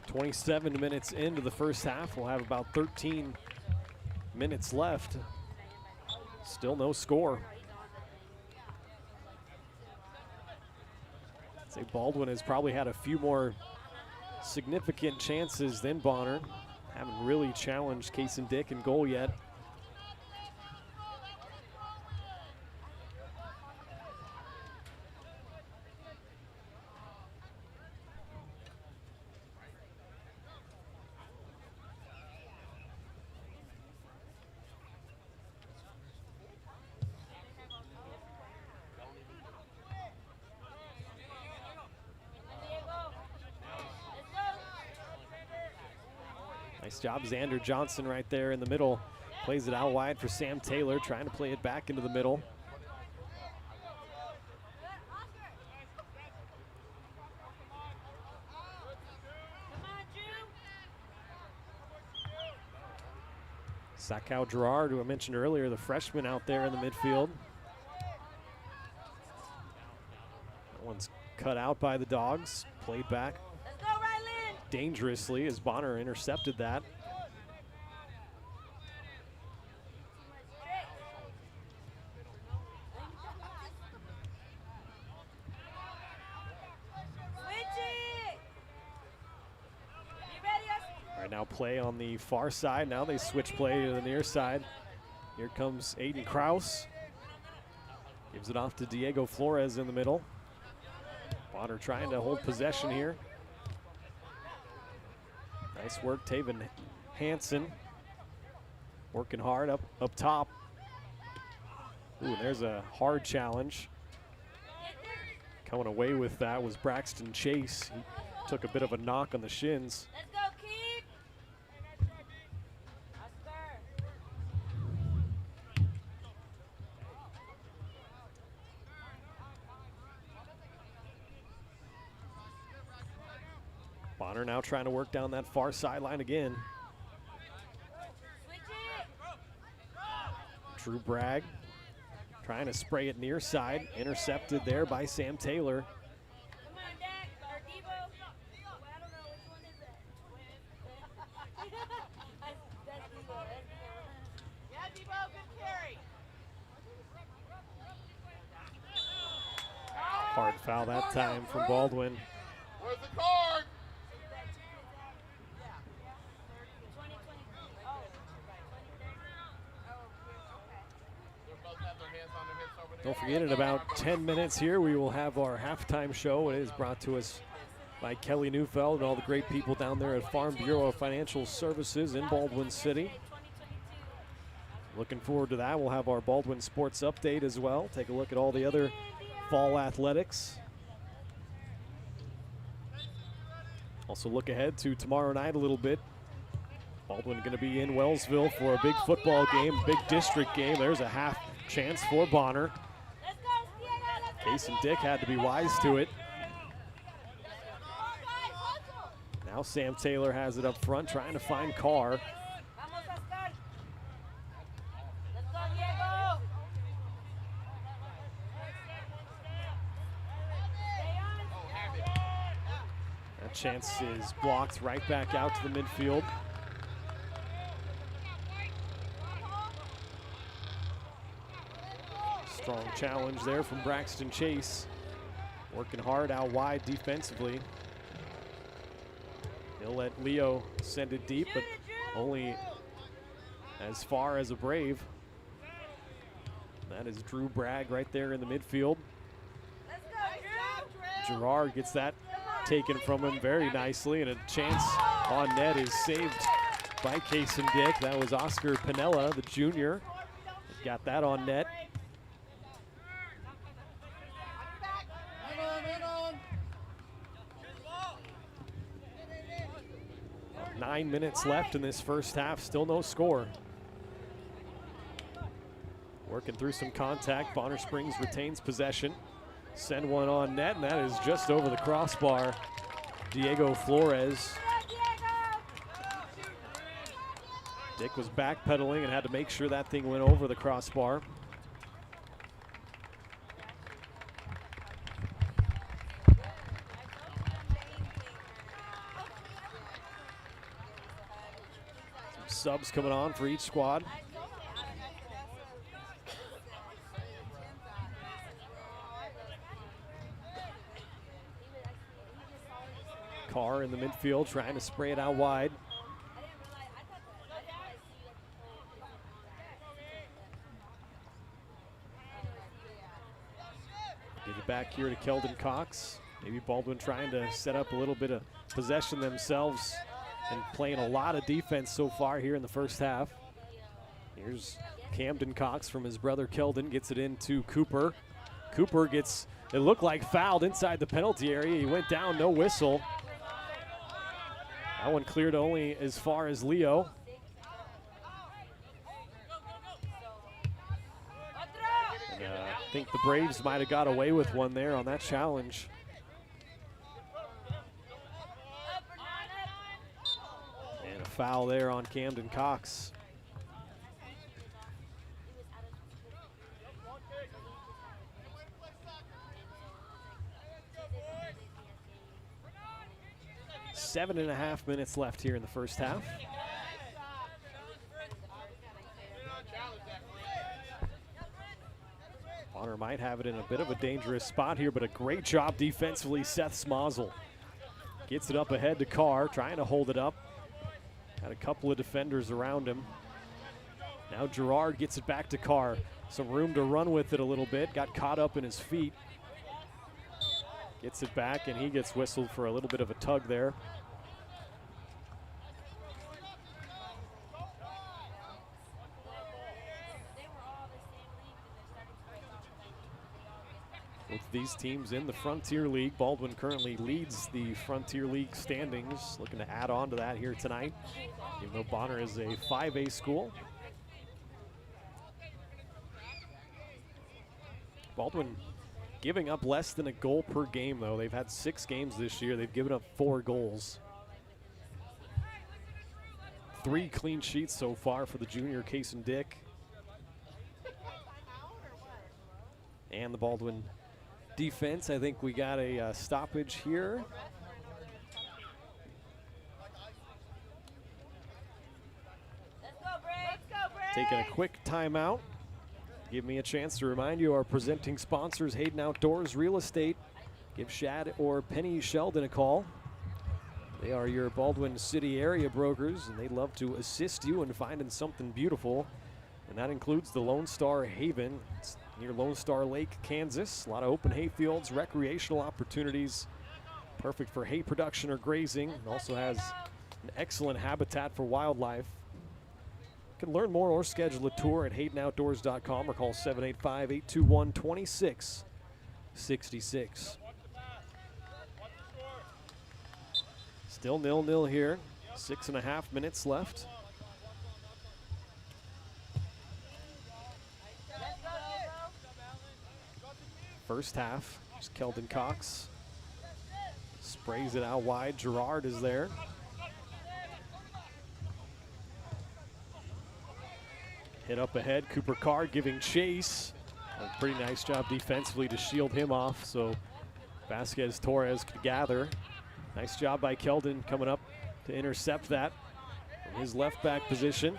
27 minutes into the first half. We'll have about 13 minutes left. Still no score. I'd say Baldwin has probably had a few more significant chances than Bonner. Haven't really challenged Kaysen Dick in goal yet. Nice job, Xander Johnson right there in the middle. Plays it out wide for Sam Taylor, trying to play it back into the middle. Sakau Gerard, who I mentioned earlier, the freshman out there in the midfield. That one's cut out by the Dogs, played back dangerously as Bonner intercepted that. All right, now play on the far side. Now they switch play to the near side. Here comes Aiden Kraus. Gives it off to Diego Flores in the middle. Bonner trying to hold possession here. Nice work, Taven Hansen. Working hard up top. Ooh, and there's a hard challenge. Coming away with that was Braxton Chase. He took a bit of a knock on the shins. Let's go, keep. Bonner now trying to work down that far sideline again. Drew Bragg trying to spray it near side. Intercepted there by Sam Taylor. Come on, Dak, or Debo. I don't know which one is that. That's Debo. Yeah, Debo, good carry. Hard foul that time from Baldwin. Where's the card? Don't forget, in about 10 minutes here, we will have our halftime show. It is brought to us by Kelly Neufeld and all the great people down there at Farm Bureau Financial Services in Baldwin City. Looking forward to that. We'll have our Baldwin Sports Update as well. Take a look at all the other fall athletics. Also look ahead to tomorrow night a little bit. Baldwin going to be in Wellsville for a big football game, big district game. There's a half chance for Bonner. Case and Dick had to be wise to it. Now Sam Taylor has it up front, trying to find Carr. That chance is blocked right back out to the midfield. Strong challenge there from Braxton Chase. Working hard out wide defensively. He'll let Leo send it deep, but only as far as a Brave. That is Drew Bragg right there in the midfield. Gerard gets that taken from him very nicely, and a chance on net is saved by Case and Dick. That was Oscar Pinella, the junior. Got that on net. 9 minutes left in this first half, still no score. Working through some contact, Bonner Springs retains possession. Send one on net, and that is just over the crossbar. Diego Flores. Dick was backpedaling and had to make sure that thing went over the crossbar. Subs coming on for each squad. Carr in the midfield trying to spray it out wide. Give it back here to Keldon Cox. Maybe Baldwin trying to set up a little bit of possession themselves and playing a lot of defense so far here in the first half. Here's Camden Cox from his brother Keldon, gets it into Cooper. Cooper gets, it looked like fouled inside the penalty area. He went down, no whistle. That one cleared only as far as Leo. And, I think the Braves might have got away with one there on that challenge. And a foul there on Camden Cox. Seven and a half minutes left here in the first half. Bonner might have it in a bit of a dangerous spot here, but a great job defensively, Seth Smozzle. Gets it up ahead to Carr, trying to hold it up. Had a couple of defenders around him. Now Gerard gets it back to Carr. Some room to run with it a little bit, got caught up in his feet. Gets it back, and he gets whistled for a little bit of a tug there. With these teams in the Frontier League, Baldwin currently leads the Frontier League standings. Looking to add on to that here tonight, even though Bonner is a 5A school. Baldwin giving up less than a goal per game, though. They've had 6 games this year. They've given up 4 goals. 3 clean sheets so far for the junior Case and Dick. And the Baldwin defense, I think we got a stoppage here. Taking a quick timeout. Give me a chance to remind you our presenting sponsors, Hayden Outdoors Real Estate. Give Shad or Penny Sheldon a call. They are your Baldwin City area brokers, and they'd love to assist you in finding something beautiful. And that includes the Lone Star Haven. It's near Lone Star Lake, Kansas. A lot of open hay fields, recreational opportunities. Perfect for hay production or grazing. It also has an excellent habitat for wildlife. You can learn more or schedule a tour at HaydenOutdoors.com or call 785-821-2666. Still 0-0 here. 6.5 minutes left. First half, just Keldon Cox sprays it out wide. Gerard is there. Hit up ahead, Cooper Carr giving chase. A pretty nice job defensively to shield him off, so Vasquez Torres could gather. Nice job by Keldon coming up to intercept that from his left back position.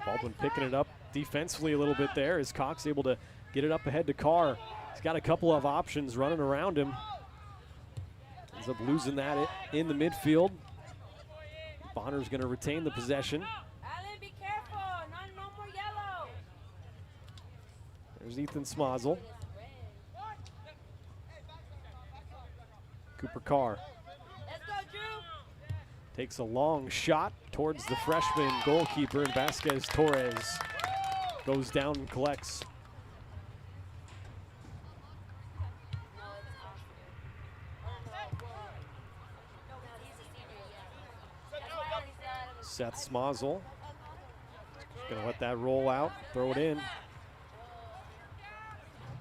Baldwin picking it up defensively a little bit there. Is Cox able to get it up ahead to Carr? He's got a couple of options running around him. Ends up losing that in the midfield. Bonner's going to retain the possession. Alan, be careful. No more yellow. There's Ethan Smazel. Cooper Carr Let's go, Drew. takes a long shot towards the freshman goalkeeper, and Vasquez Torres goes down and collects. Seth Smazel gonna let that roll out, throw it in.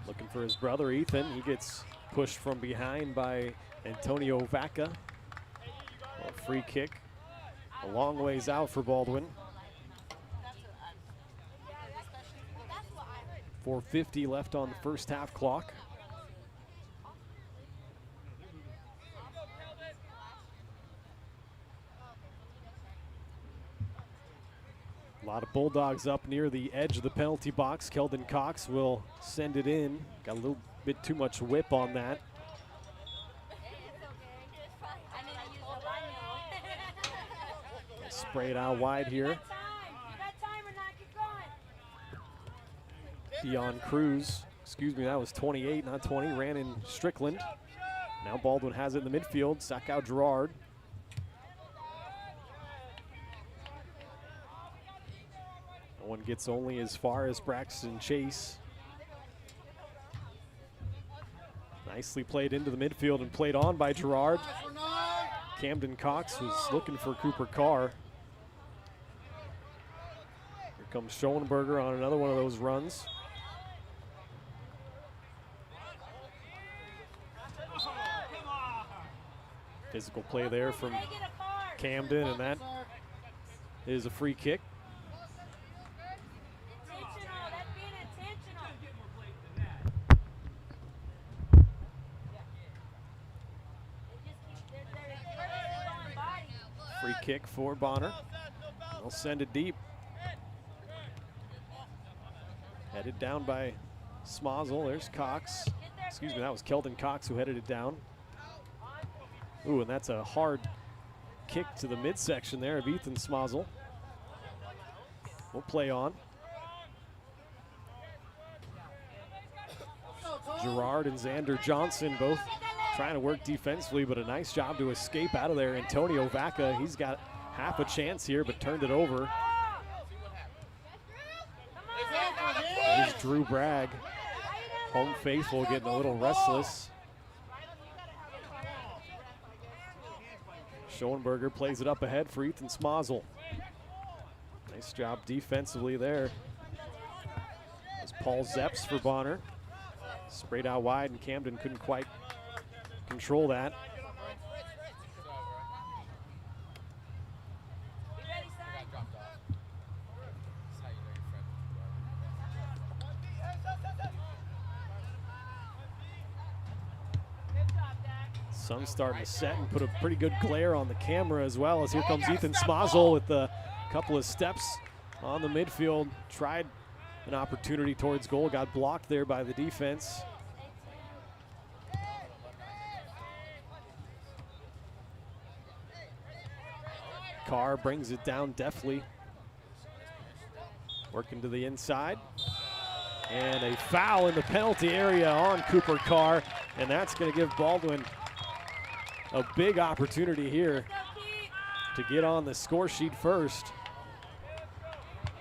Looking for his brother Ethan. He gets pushed from behind by Antonio Vaca. A free kick a long ways out for Baldwin. 4:50 left on the first half clock. A lot of Bulldogs up near the edge of the penalty box. Keldon Cox will send it in. Got a little bit too much whip on that. Spray it out wide here. Dion Cruz, excuse me, that was 28, not 20, ran in Strickland. Now Baldwin has it in the midfield. Sack out Gerard. No one gets only as far as Braxton Chase. Nicely played into the midfield and played on by Gerard. Camden Cox was looking for Cooper Carr. Here comes Schoenberger on another one of those runs. Physical play there from Camden, and that is a free kick. Free kick for Bonner. They'll send it deep. Headed down by Smazel. There's Cox. Excuse me, that was Keldon Cox who headed it down. Ooh, and that's a hard kick to the midsection there of Ethan Smazel. We'll play on. Gerard and Xander Johnson both trying to work defensively, but a nice job to escape out of there. Antonio Vaca, he's got half a chance here, but turned it over. There's Drew Bragg. Home faithful getting a little restless. Schoenberger plays it up ahead for Ethan Smazel. Nice job defensively there. That's Paul Zepps for Bonner. Sprayed out wide, and Camden couldn't quite control that. Sun's starting to set and put a pretty good glare on the camera, as well as here comes Ethan Smazel with a couple of steps on the midfield. Tried an opportunity towards goal, got blocked there by the defense. Carr brings it down deftly. Working to the inside. And a foul in the penalty area on Cooper Carr. And that's going to give Baldwin a big opportunity here to get on the score sheet first.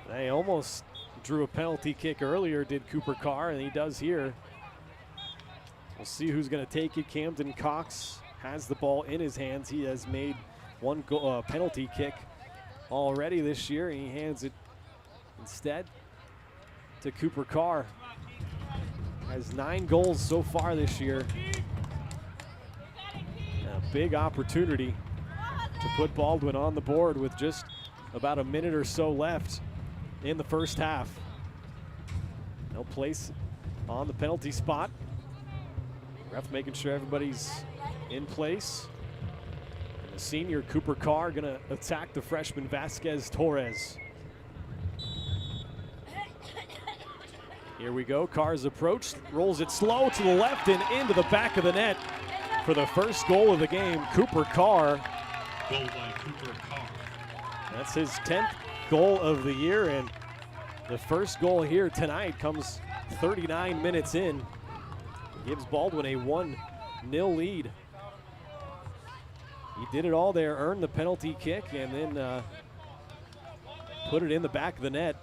They almost drew a penalty kick earlier, did Cooper Carr, and he does here. We'll see who's going to take it. Camden Cox has the ball in his hands. He has made one penalty kick already this year, and he hands it instead to Cooper Carr. Has 9 goals so far this year. A big opportunity to put Baldwin on the board with just about a minute or so left in the first half. No place on the penalty spot. Ref making sure everybody's in place. And the senior Cooper Carr gonna attack the freshman Vasquez Torres. Here we go, Carr's approach, rolls it slow to the left and into the back of the net for the first goal of the game. Cooper Carr. Goal by Cooper Carr. That's his 10th goal of the year, and the first goal here tonight comes 39 minutes in. Gives Baldwin a 1-0 lead. He did it all there, earned the penalty kick, and then put it in the back of the net.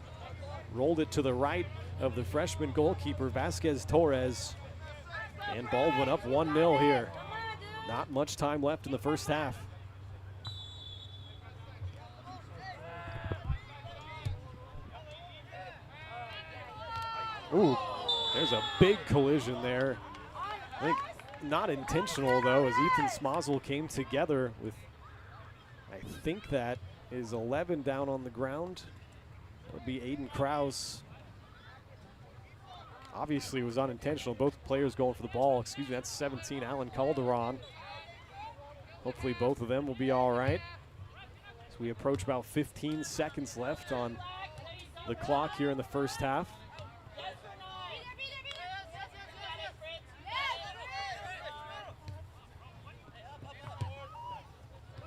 Rolled it to the right of the freshman goalkeeper, Vasquez Torres. And Baldwin up 1-0 here. Not much time left in the first half. Ooh, there's a big collision there. I think not intentional though, as Ethan Smozzle came together with, I think that is 11 down on the ground. That would be Aiden Krause. Obviously it was unintentional, both players going for the ball. Excuse me, that's 17, Alan Calderon. Hopefully both of them will be all right. So we approach about 15 seconds left on the clock here in the first half.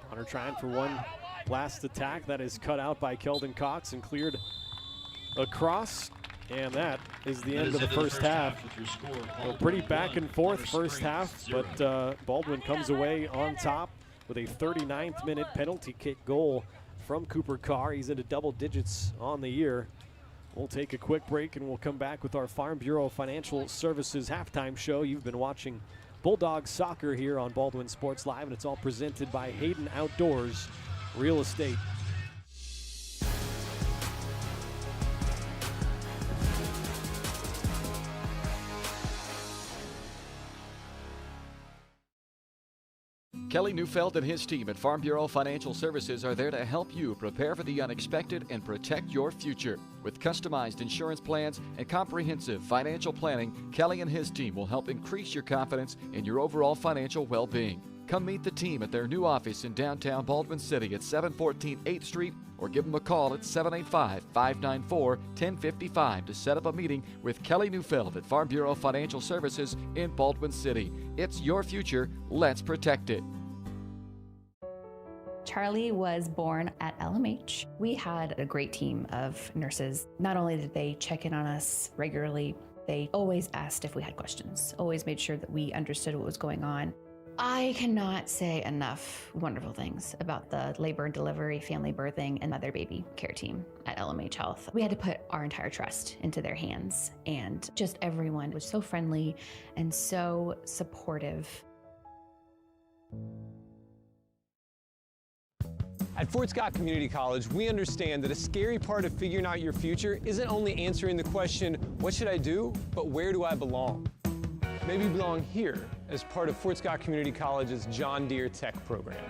Hunter trying for one last attack. That is cut out by Keldon Cox and cleared across. And that is the end of the first half. A pretty back and forth first half, but Baldwin comes away on top with a 39th minute penalty kick goal from Cooper Carr. He's into double digits on the year. We'll take a quick break and we'll come back with our Farm Bureau Financial Services halftime show. You've been watching Bulldogs soccer here on Baldwin Sports Live, and it's all presented by Hayden Outdoors Real Estate. Kelly Neufeld and his team at Farm Bureau Financial Services are there to help you prepare for the unexpected and protect your future. With customized insurance plans and comprehensive financial planning, Kelly and his team will help increase your confidence in your overall financial well-being. Come meet the team at their new office in downtown Baldwin City at 714 8th Street or give them a call at 785-594-1055 to set up a meeting with Kelly Neufeld at Farm Bureau Financial Services in Baldwin City. It's your future. Let's protect it. Charlie was born at LMH. We had a great team of nurses. Not only did they check in on us regularly, they always asked if we had questions, always made sure that we understood what was going on. I cannot say enough wonderful things about the labor and delivery, family birthing, and mother baby care team at LMH Health. We had to put our entire trust into their hands, and just everyone was so friendly and so supportive. At Fort Scott Community College, we understand that a scary part of figuring out your future isn't only answering the question, what should I do, but where do I belong? Maybe you belong here as part of Fort Scott Community College's John Deere Tech program.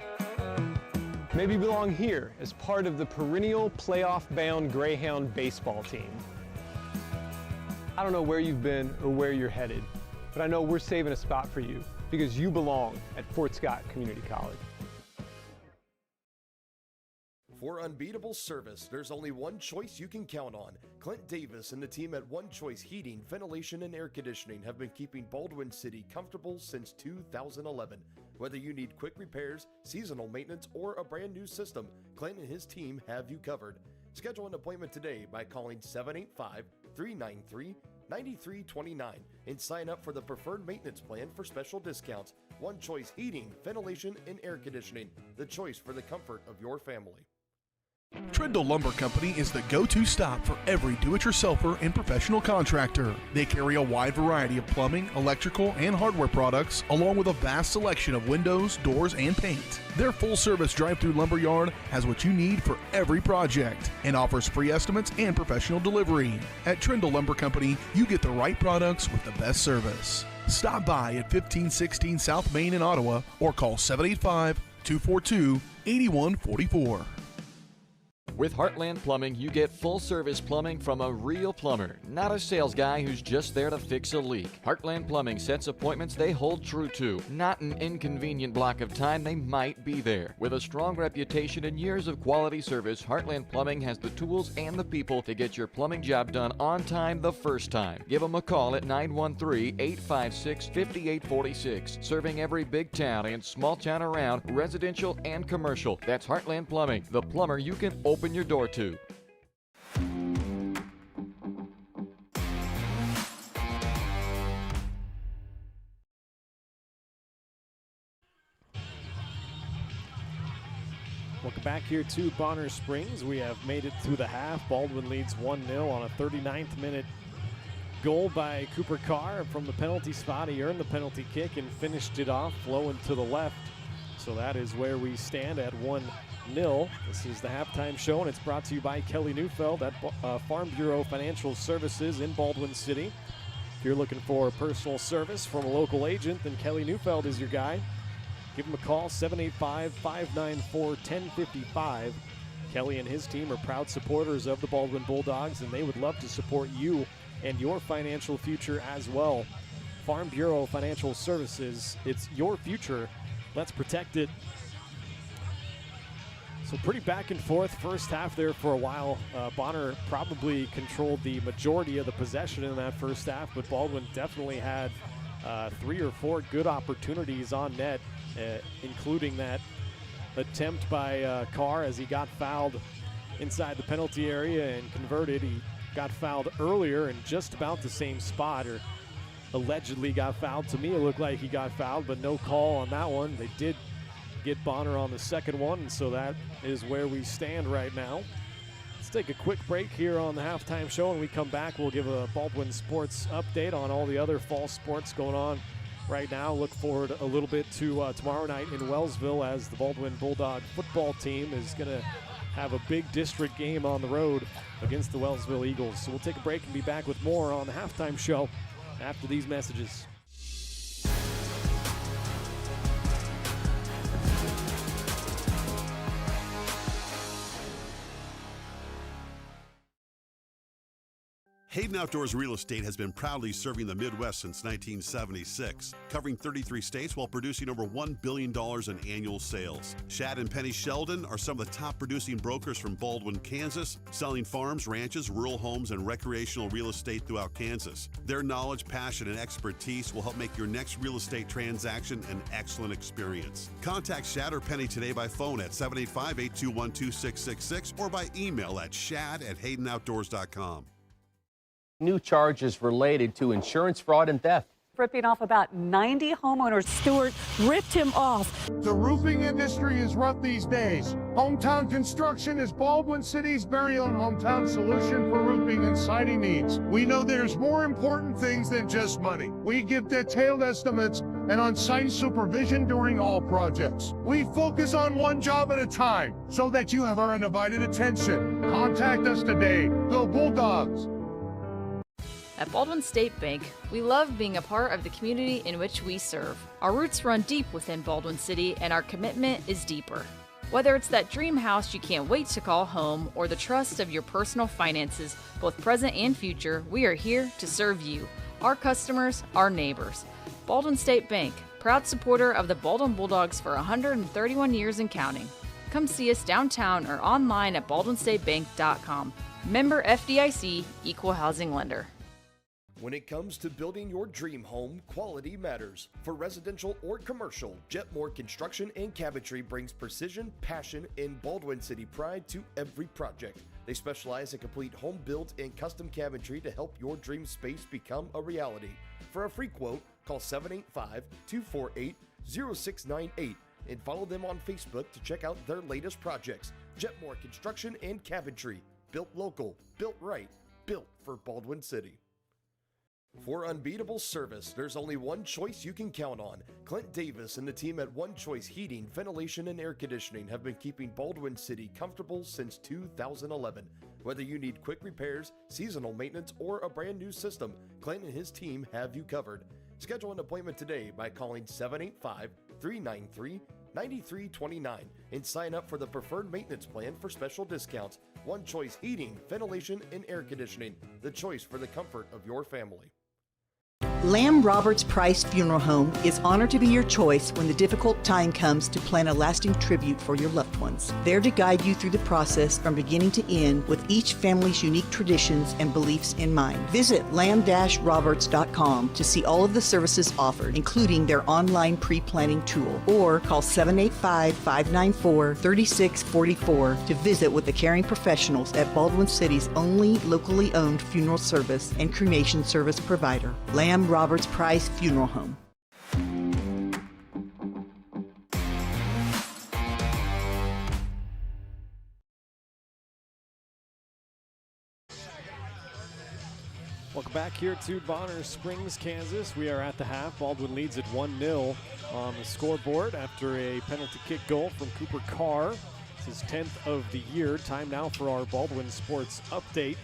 Maybe you belong here as part of the perennial playoff-bound Greyhound baseball team. I don't know where you've been or where you're headed, but I know we're saving a spot for you because you belong at Fort Scott Community College. For unbeatable service, there's only one choice you can count on. Clint Davis and the team at One Choice Heating, Ventilation, and Air Conditioning have been keeping Baldwin City comfortable since 2011. Whether you need quick repairs, seasonal maintenance, or a brand new system, Clint and his team have you covered. Schedule an appointment today by calling 785-393-9329 and sign up for the preferred maintenance plan for special discounts. One Choice Heating, Ventilation, and Air Conditioning, the choice for the comfort of your family. Trindle Lumber Company is the go-to stop for every do-it-yourselfer and professional contractor. They carry a wide variety of plumbing, electrical, and hardware products, along with a vast selection of windows, doors, and paint. Their full-service drive-through lumber yard has what you need for every project and offers free estimates and professional delivery. At Trindle Lumber Company, you get the right products with the best service. Stop by at 1516 South Main in Ottawa or call 785-242-8144. With Heartland Plumbing, you get full-service plumbing from a real plumber, not a sales guy who's just there to fix a leak. Heartland Plumbing sets appointments they hold true to, not an inconvenient block of time they might be there. With a strong reputation and years of quality service, Heartland Plumbing has the tools and the people to get your plumbing job done on time the first time. Give them a call at 913-856-5846, serving every big town and small town around, residential and commercial. That's Heartland Plumbing, the plumber you can open your door to. Welcome back here to Bonner Springs. We have made it through the half. Baldwin leads 1-0 on a 39th minute goal by Cooper Carr from the penalty spot. He earned the penalty kick and finished it off, flowing to the left. So that is where we stand at 1-0. This is the halftime show, and it's brought to you by Kelly Neufeld at Farm Bureau Financial Services in Baldwin City. If you're looking for personal service from a local agent, then Kelly Neufeld is your guy. Give him a call, 785-594-1055. Kelly and his team are proud supporters of the Baldwin Bulldogs, and they would love to support you and your financial future as well. Farm Bureau Financial Services, it's your future. Let's protect it. So pretty back and forth first half there for a while. Bonner probably controlled the majority of the possession in that first half, but Baldwin definitely had 3 or 4 good opportunities on net, including that attempt by Carr as he got fouled inside the penalty area and converted. He got fouled earlier in just about the same spot, or allegedly got fouled. To me, it looked like he got fouled, but no call on that one. They did get Bonner on the second one, and so that is where we stand right now. Let's take a quick break here on the halftime show. When we come back, we'll give a Baldwin sports update on all the other fall sports going on right now. Look forward a little bit to tomorrow night in Wellsville, as the Baldwin Bulldog football team is going to have a big district game on the road against the Wellsville Eagles. So we'll take a break and be back with more on the halftime show after these messages. Hayden Outdoors Real Estate has been proudly serving the Midwest since 1976, covering 33 states while producing over $1 billion in annual sales. Shad and Penny Sheldon are some of the top producing brokers from Baldwin, Kansas, selling farms, ranches, rural homes, and recreational real estate throughout Kansas. Their knowledge, passion, and expertise will help make your next real estate transaction an excellent experience. Contact Shad or Penny today by phone at 785-821-2666 or by email at shad@haydenoutdoors.com. New charges related to insurance fraud and theft. Ripping off about 90 homeowners. Stewart ripped him off. The roofing industry is rough these days. Hometown Construction is Baldwin City's very own hometown solution for roofing and siding needs. We know there's more important things than just money. We give detailed estimates and on-site supervision during all projects. We focus on one job at a time so that you have our undivided attention. Contact us today. Go Bulldogs! At Baldwin State Bank, we love being a part of the community in which we serve. Our roots run deep within Baldwin City, and our commitment is deeper. Whether it's that dream house you can't wait to call home, or the trust of your personal finances, both present and future, we are here to serve you, our customers, our neighbors. Baldwin State Bank, proud supporter of the Baldwin Bulldogs for 131 years and counting. Come see us downtown or online at baldwinstatebank.com. Member FDIC, Equal Housing Lender. When it comes to building your dream home, quality matters. For residential or commercial, Jetmore Construction and Cabinetry brings precision, passion, and Baldwin City pride to every project. They specialize in complete home builds and custom cabinetry to help your dream space become a reality. For a free quote, call 785-248-0698 and follow them on Facebook to check out their latest projects. Jetmore Construction and Cabinetry. Built local, built right, built for Baldwin City. For unbeatable service, there's only one choice you can count on. Clint Davis and the team at One Choice Heating, Ventilation, and Air Conditioning have been keeping Baldwin City comfortable since 2011. Whether you need quick repairs, seasonal maintenance, or a brand new system, Clint and his team have you covered. Schedule an appointment today by calling 785-393-9329 and sign up for the preferred maintenance plan for special discounts. One Choice Heating, Ventilation, and Air Conditioning, the choice for the comfort of your family. Lamb Roberts Price Funeral Home is honored to be your choice when the difficult time comes to plan a lasting tribute for your loved ones. There to guide you through the process from beginning to end with each family's unique traditions and beliefs in mind. Visit lamb-roberts.com to see all of the services offered, including their online pre-planning tool, or call 785-594-3644 to visit with the caring professionals at Baldwin City's only locally owned funeral service and cremation service provider, Lamb Roberts Price Funeral Home. Welcome back here to Bonner Springs, Kansas. We are at the half. Baldwin leads at 1-0 on the scoreboard after a penalty kick goal from Cooper Carr. It's his 10th of the year. Time now for our Baldwin Sports Update.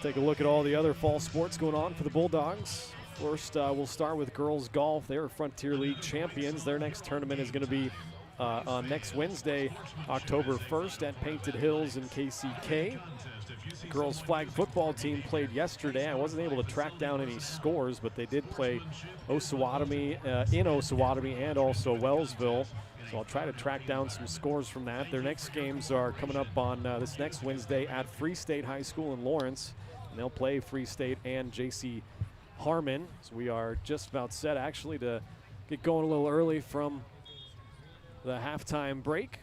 Take a look at all the other fall sports going on for the Bulldogs. First, we'll start with girls golf. They're Frontier League champions. Their next tournament is going to be on next Wednesday, October 1st at Painted Hills in KCK. The girls flag football team played yesterday. I wasn't able to track down any scores, but they did play Osawatomie in Osawatomie and also Wellsville. So I'll try to track down some scores from that. Their next games are coming up on this next Wednesday at Free State High School in Lawrence. And they'll play Free State and J.C. Harmon. So we are just about set actually to get going a little early from the halftime break.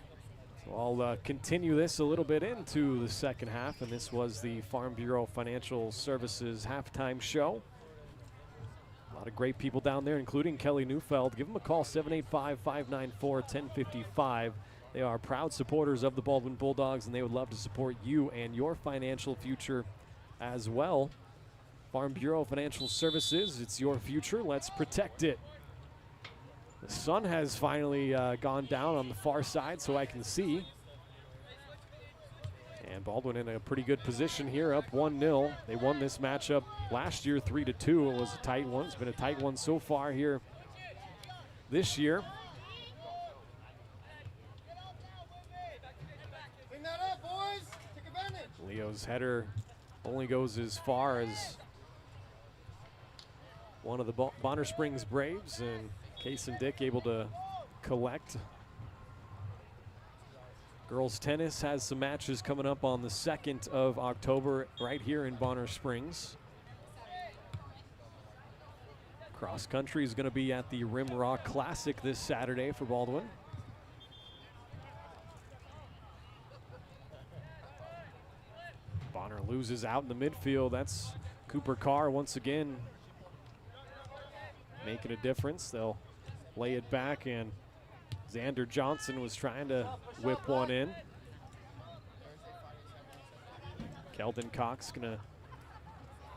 So I'll continue this a little bit into the second half, and this was the Farm Bureau Financial Services halftime show. A lot of great people down there, including Kelly Neufeld. Give them a call, 785-594-1055. They are proud supporters of the Baldwin Bulldogs, and they would love to support you and your financial future as well. Farm Bureau Financial Services, it's your future. Let's protect it. The sun has finally gone down on the far side so I can see. And Baldwin in a pretty good position here, up 1-0. They won this matchup last year 3-2. It was a tight one. It's been a tight one so far here this year. Clean that up, boys. Take advantage. Leo's header only goes as far as one of the Bonner Springs Braves, and Case and Dick able to collect. Girls tennis has some matches coming up on the 2nd of October right here in Bonner Springs. Cross country is going to be at the Rim Rock Classic this Saturday for Baldwin. Bonner loses out in the midfield. That's Cooper Carr once again making a difference. They'll lay it back, and Xander Johnson was trying to whip one in. Keldon Cox gonna,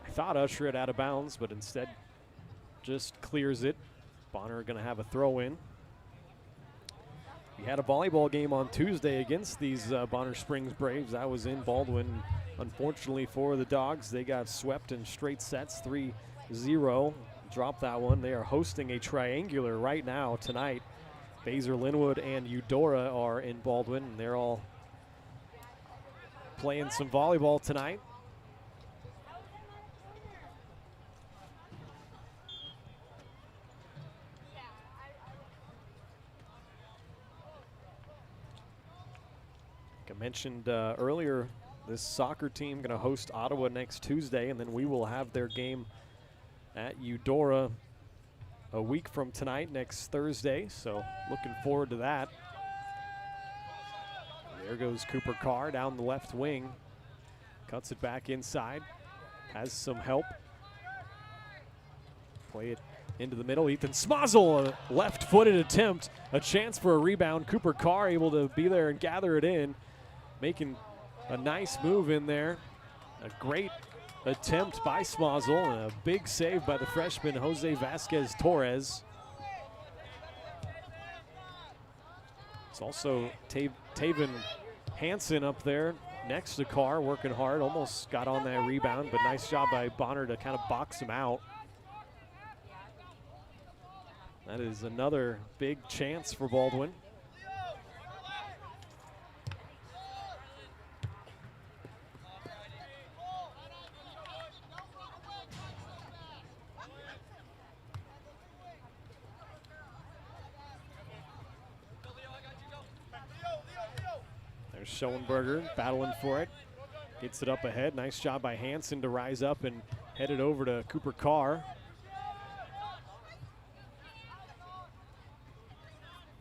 I thought, usher it out of bounds, but instead just clears it. Bonner gonna have a throw in. We had a volleyball game on Tuesday against these Bonner Springs Braves. That was in Baldwin. Unfortunately for the Dogs, they got swept in straight sets, 3-0. Dropped that one. They are hosting a triangular right now tonight. Baser Linwood and Eudora are in Baldwin, and they're all playing some volleyball tonight. Like I mentioned earlier, this soccer team going to host Ottawa next Tuesday, and then we will have their game at Eudora a week from tonight, next Thursday, so looking forward to that. There goes Cooper Carr down the left wing. Cuts it back inside. Has some help. Play it into the middle. Ethan Smozzle, a left-footed attempt. A chance for a rebound. Cooper Carr able to be there and gather it in. Making a nice move in there. A great attempt by Smozzle, and a big save by the freshman Jose Vasquez Torres. It's also Taven Hansen up there next to Carr, working hard. Almost got on that rebound, but nice job by Bonner to kind of box him out. That is another big chance for Baldwin. There's Schoenberger battling for it. Gets it up ahead. Nice job by Hansen to rise up and head it over to Cooper Carr.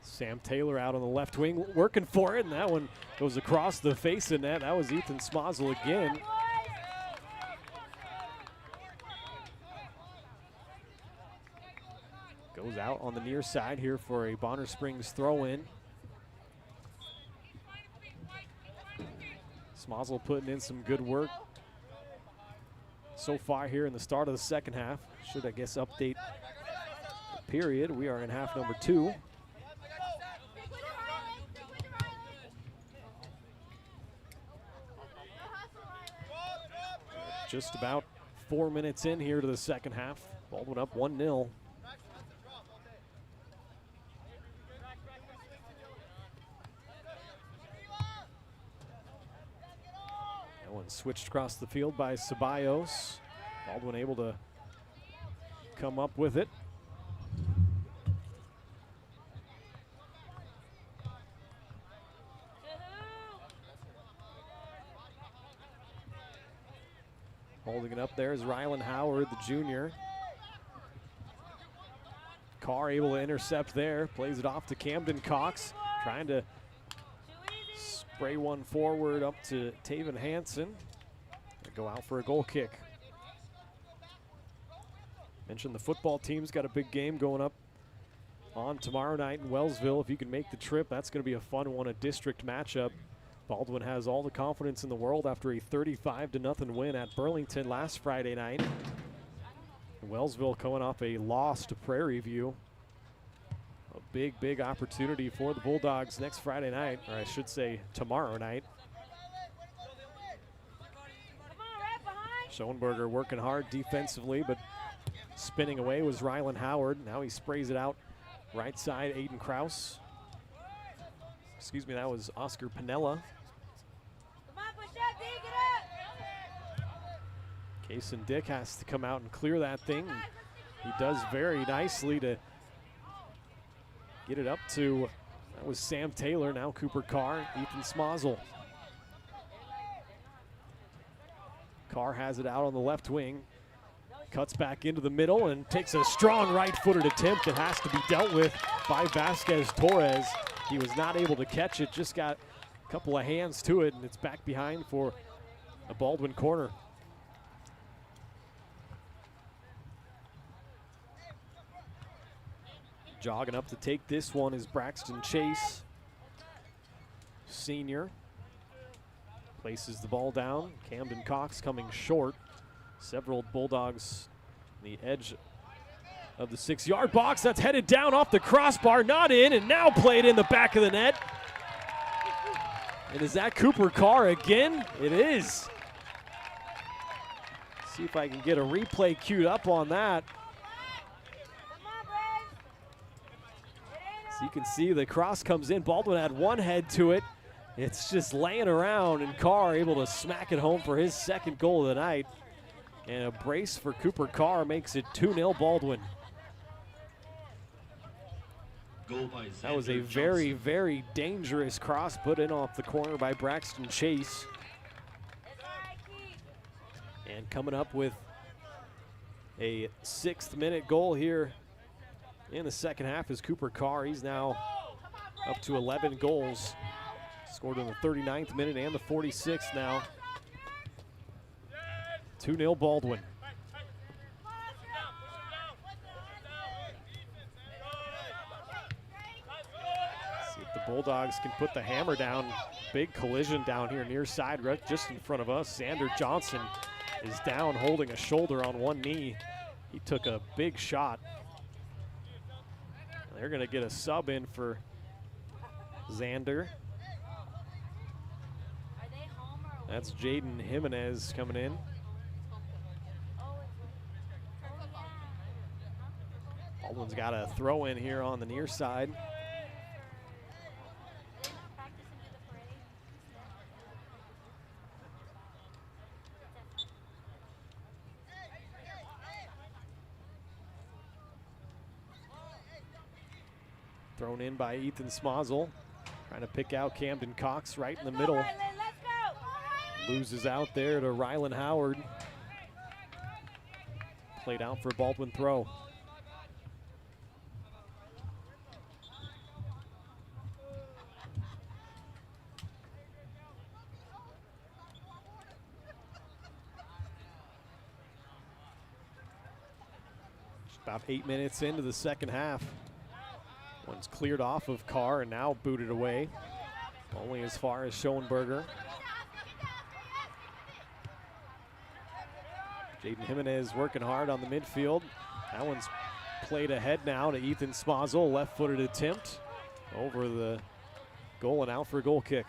Sam Taylor out on the left wing working for it, and that one goes across the face of net. That was Ethan Smozzle again. Goes out on the near side here for a Bonner Springs throw-in. Smozzle putting in some good work so far here in the start of the second half. Should, I guess, update the period. We are in half number 2. Just about 4 minutes in here to the second half. Baldwin up 1-0. That one switched across the field by Ceballos. Baldwin able to come up with it. Holding it up there is Rylan Howard, the junior. Carr able to intercept there. Plays it off to Camden Cox. Trying to spray one forward up to Taven Hansen. Go out for a goal kick. Mentioned the football team's got a big game going up on tomorrow night in Wellsville. If you can make the trip, that's going to be a fun one, a district matchup. Baldwin has all the confidence in the world after a 35-0 win at Burlington last Friday night. Wellsville coming off a loss to Prairie View. A big, big opportunity for the Bulldogs next Friday night, or I should say tomorrow night. Schoenberger working hard defensively, but spinning away was Rylan Howard. Now he sprays it out right side, Aiden Kraus. Excuse me, that was Oscar Pinella. Kason Dick has to come out and clear that thing. He does very nicely to get it up to, that was Sam Taylor, now Cooper Carr, Ethan Smozzle. Carr has it out on the left wing, cuts back into the middle and takes a strong right-footed attempt that has to be dealt with by Vasquez Torres. He was not able to catch it, just got a couple of hands to it, and it's back behind for a Baldwin corner. Jogging up to take this one is Braxton Chase, senior. Places the ball down. Camden Cox coming short. Several Bulldogs on the edge of the 6-yard box. That's headed down off the crossbar, not in, and now played in the back of the net. And is that Cooper Carr again? It is. See if I can get a replay queued up on that. So you can see the cross comes in. Baldwin had one head to it. It's just laying around, and Carr able to smack it home for his second goal of the night. And a brace for Cooper Carr makes it 2-0 Baldwin. That was a very, very dangerous cross put in off the corner by Braxton Chase. And coming up with a 6th-minute goal here in the second half is Cooper Carr. He's now up to 11 goals. Scored in the 39th minute and the 46th now. 2-0 Baldwin. See if the Bulldogs can put the hammer down. Big collision down here near side, right just in front of us. Xander Johnson is down holding a shoulder on one knee. He took a big shot. They're going to get a sub in for Xander. That's Jaden Jimenez coming in. Baldwin's got a throw in here on the near side. Thrown in by Ethan Smozzle. Trying to pick out Camden Cox right in the middle. Loses out there to Rylan Howard. Played out for Baldwin throw. Just about 8 minutes into the second half. One's cleared off of Carr and now booted away. Only as far as Schoenberger. Jaden Jimenez working hard on the midfield. That one's played ahead now to Ethan Smozzle. Left-footed attempt over the goal and out for a goal kick.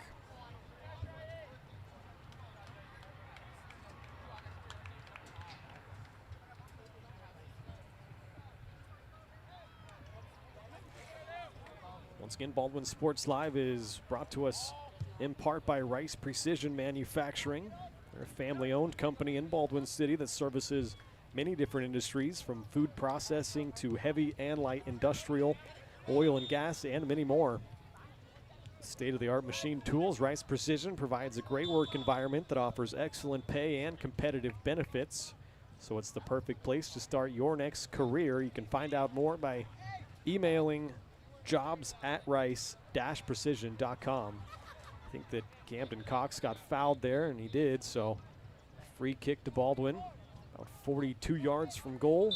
Once again, Baldwin Sports Live is brought to us in part by Rice Precision Manufacturing. They're a family-owned company in Baldwin City that services many different industries, from food processing to heavy and light industrial, oil and gas, and many more. State-of-the-art machine tools, Rice Precision provides a great work environment that offers excellent pay and competitive benefits. So it's the perfect place to start your next career. You can find out more by emailing jobs@rice-precision.com. I think that Camden Cox got fouled there, and he did, so free kick to Baldwin, about 42 yards from goal.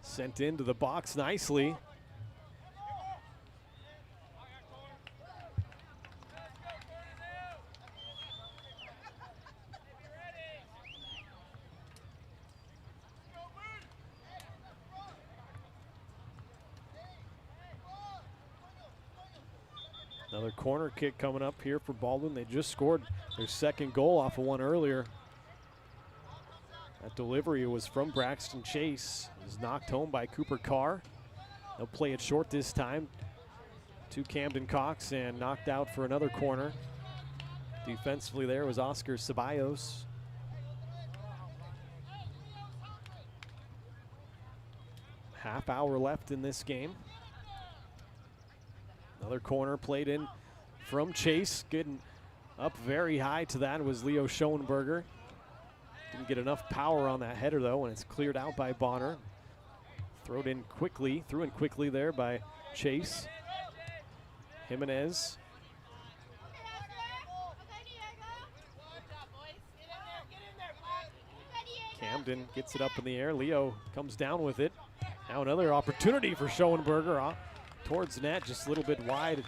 Sent into the box nicely. Another corner kick coming up here for Baldwin. They just scored their second goal off of one earlier. That delivery was from Braxton Chase. It was knocked home by Cooper Carr. They'll play it short this time to Camden Cox and knocked out for another corner. Defensively there was Oscar Ceballos. Half hour left in this game. Another corner played in from Chase. Getting up very high to that was Leo Schoenberger. Didn't get enough power on that header though, and it's cleared out by Bonner. Threw in quickly there by Chase. Jimenez. Camden gets it up in the air. Leo comes down with it. Now another opportunity for Schoenberger. Towards net, just a little bit wide,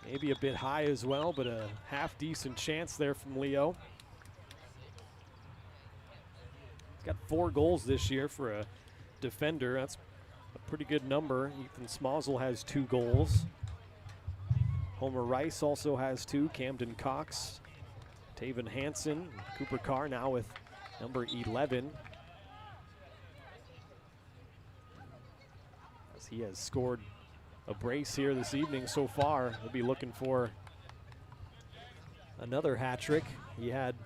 maybe a bit high as well, but a half decent chance there from Leo. He's got 4 goals this year for a defender. That's a pretty good number. Ethan Smozzle has 2 goals. Homer Rice also has 2. Camden Cox, Taven Hansen, Cooper Carr now with number 11. He has scored a brace here this evening so far. He'll be looking for another hat trick. He had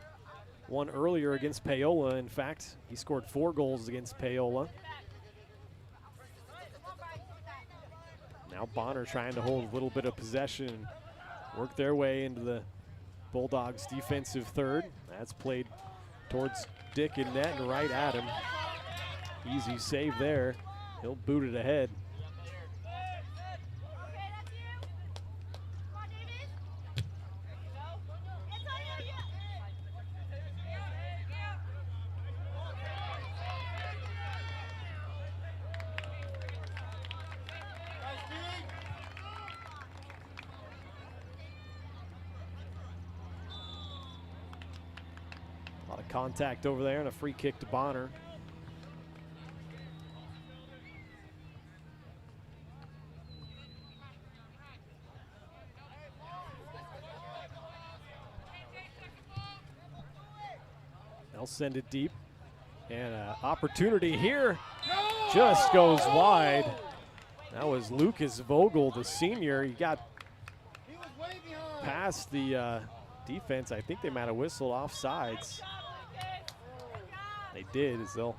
one earlier against Paola. In fact, he scored 4 goals against Paola. Now Bonner trying to hold a little bit of possession and work their way into the Bulldogs defensive third. That's played towards Dick and net and right at him. Easy save there. He'll boot it ahead. A lot of contact over there and a free kick to Bonner. They'll send it deep. And an opportunity here just goes wide. That was Lucas Vogel, the senior. He got past the defense. I think they might have whistled offsides. They did, as they'll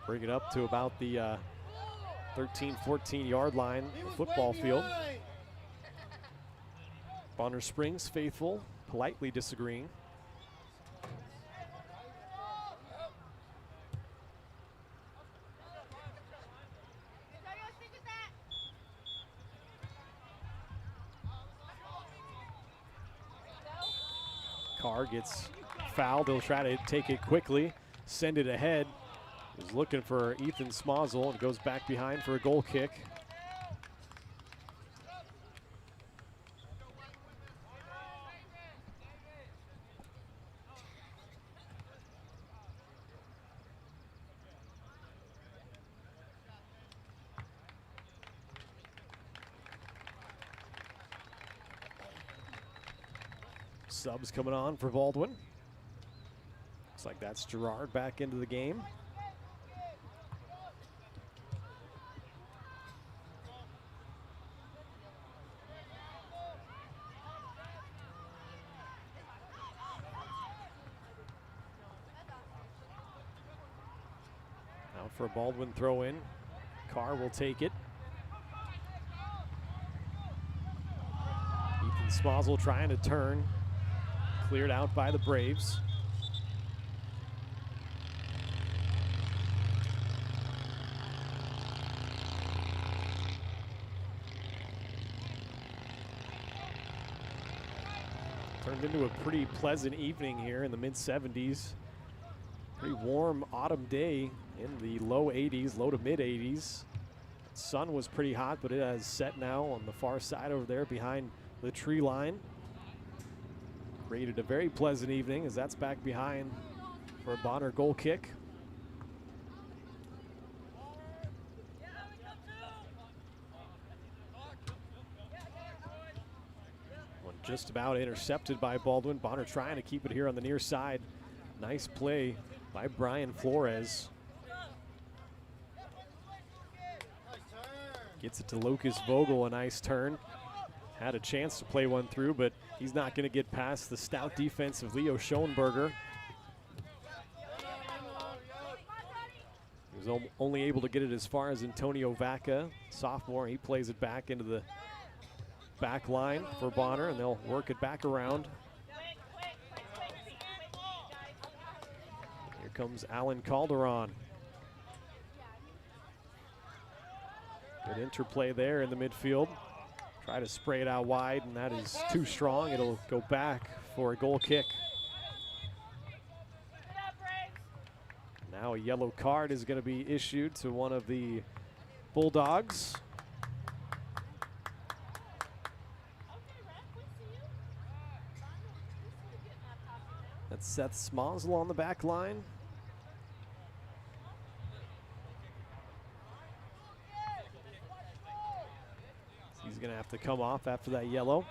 bring it up to about the 13, 14 yard line of the football field. Bonner Springs faithful, politely disagreeing. Carr gets fouled. They'll try to take it quickly, send it ahead. Was looking for Ethan Smozzle and goes back behind for a goal kick. Subs coming on for Baldwin. Looks like that's Gerard back into the game. Now for a Baldwin throw in. Carr will take it. Ethan Smozzle trying to turn. Cleared out by the Braves. Turned into a pretty pleasant evening here in the mid-70s. Pretty warm autumn day in the low 80s, low to mid 80s. Sun was pretty hot, but it has set now on the far side over there behind the tree line. Created a very pleasant evening as that's back behind for a Bonner goal kick. One just about intercepted by Baldwin. Bonner trying to keep it here on the near side. Nice play by Brian Flores. Gets it to Lucas Vogel, a nice turn. Had a chance to play one through, but he's not going to get past the stout defense of Leo Schoenberger. He was only able to get it as far as Antonio Vaca, sophomore. He plays it back into the back line for Bonner, and they'll work it back around. Here comes Alan Calderon. Good interplay there in the midfield. Try to spray it out wide, and that is too strong. It'll go back for a goal kick. Now a yellow card is going to be issued to one of the Bulldogs. That's Seth Smozzle on the back line. He's going to have to come off after that yellow.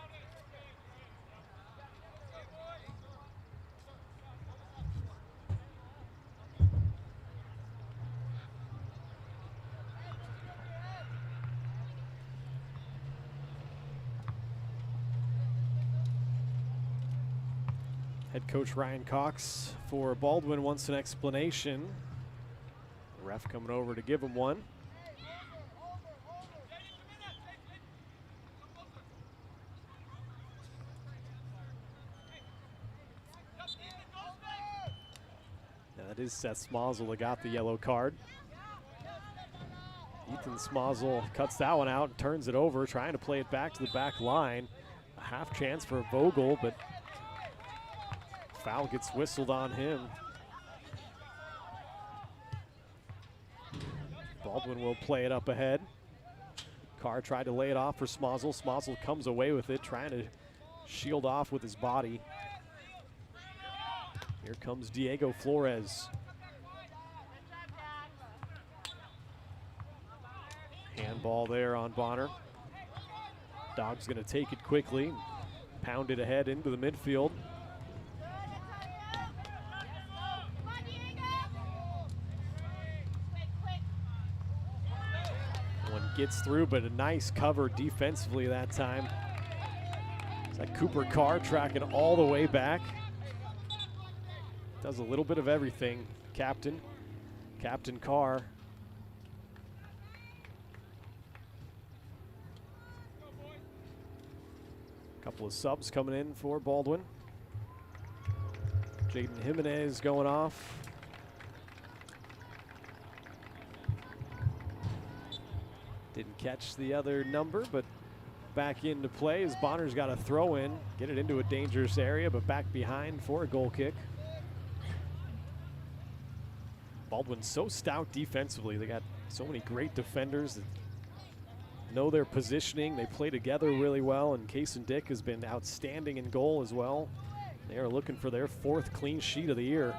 Head coach Ryan Cox for Baldwin wants an explanation. The ref coming over to give him one. That is Seth Smozzle that got the yellow card. Ethan Smozzle cuts that one out and turns it over, trying to play it back to the back line. A half chance for Vogel, but foul gets whistled on him. Baldwin will play it up ahead. Carr tried to lay it off for Smozzle. Smozzle comes away with it, trying to shield off with his body. Here comes Diego Flores. Handball there on Bonner. Dog's going to take it quickly, pound it ahead into the midfield. One gets through, but a nice cover defensively that time. It's like Cooper Carr tracking all the way back. Does a little bit of everything, Captain Carr. Couple of subs coming in for Baldwin. Jaden Jimenez going off. Didn't catch the other number, but back into play as Bonner's got a throw in, get it into a dangerous area, but back behind for a goal kick. Baldwin's so stout defensively. They got so many great defenders that know their positioning. They play together really well, and Case and Dick has been outstanding in goal as well. They are looking for their 4th clean sheet of the year.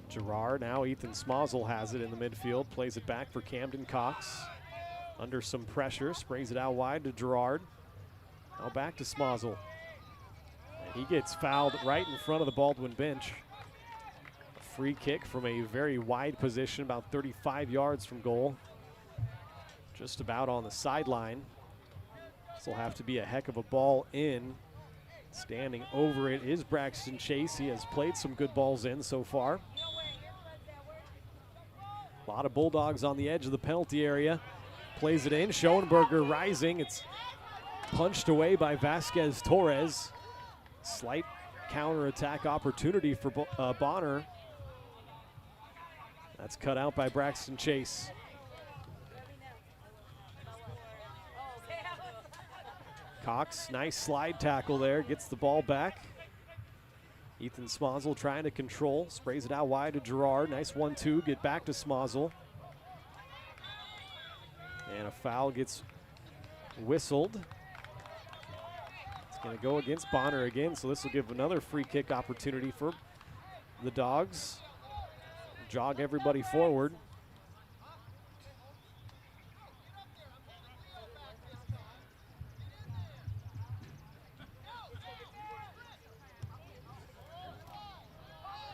Gerard, now Ethan Smozzle has it in the midfield, plays it back for Camden Cox. Under some pressure, sprays it out wide to Gerard. Now back to Smozzle. And he gets fouled right in front of the Baldwin bench. Free kick from a very wide position, about 35 yards from goal. Just about on the sideline. This will have to be a heck of a ball in. Standing over it is Braxton Chase. He has played some good balls in so far. A lot of Bulldogs on the edge of the penalty area. Plays it in, Schoenberger rising. It's punched away by Vasquez Torres. Slight counterattack opportunity for Bonner. That's cut out by Braxton Chase. Cox, nice slide tackle there, gets the ball back. Ethan Smozzle trying to control, sprays it out wide to Gerard. Nice 1-2, get back to Smozzle. And a foul gets whistled. It's going to go against Bonner again, so this will give another free kick opportunity for the Dogs. Jog everybody forward.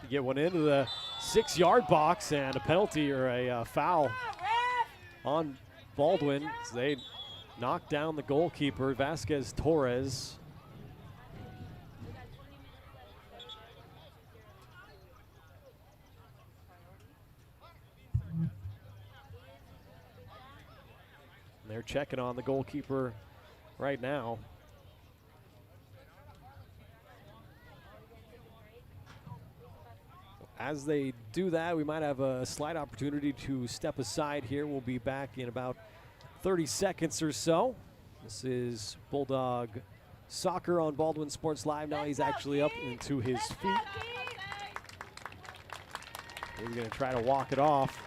You get one into the 6-yard box, and a penalty or a foul on Baldwin as they knock down the goalkeeper, Vasquez Torres. They're checking on the goalkeeper right now. As they do that, we might have a slight opportunity to step aside here. We'll be back in about 30 seconds or so. This is Bulldog Soccer on Baldwin Sports Live. Now he's actually up into his feet. He's going to try to walk it off.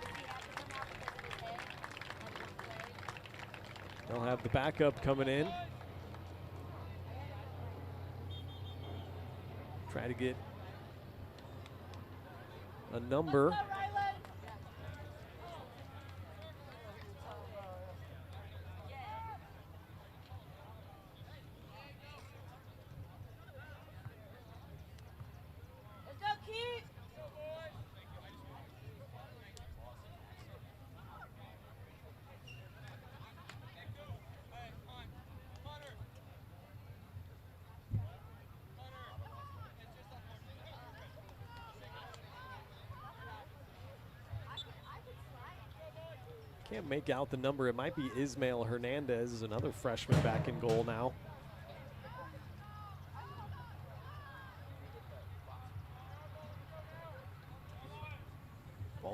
They'll have the backup coming in. Try to get a number. Can't make out the number. It might be Ismael Hernandez, another freshman back in goal now.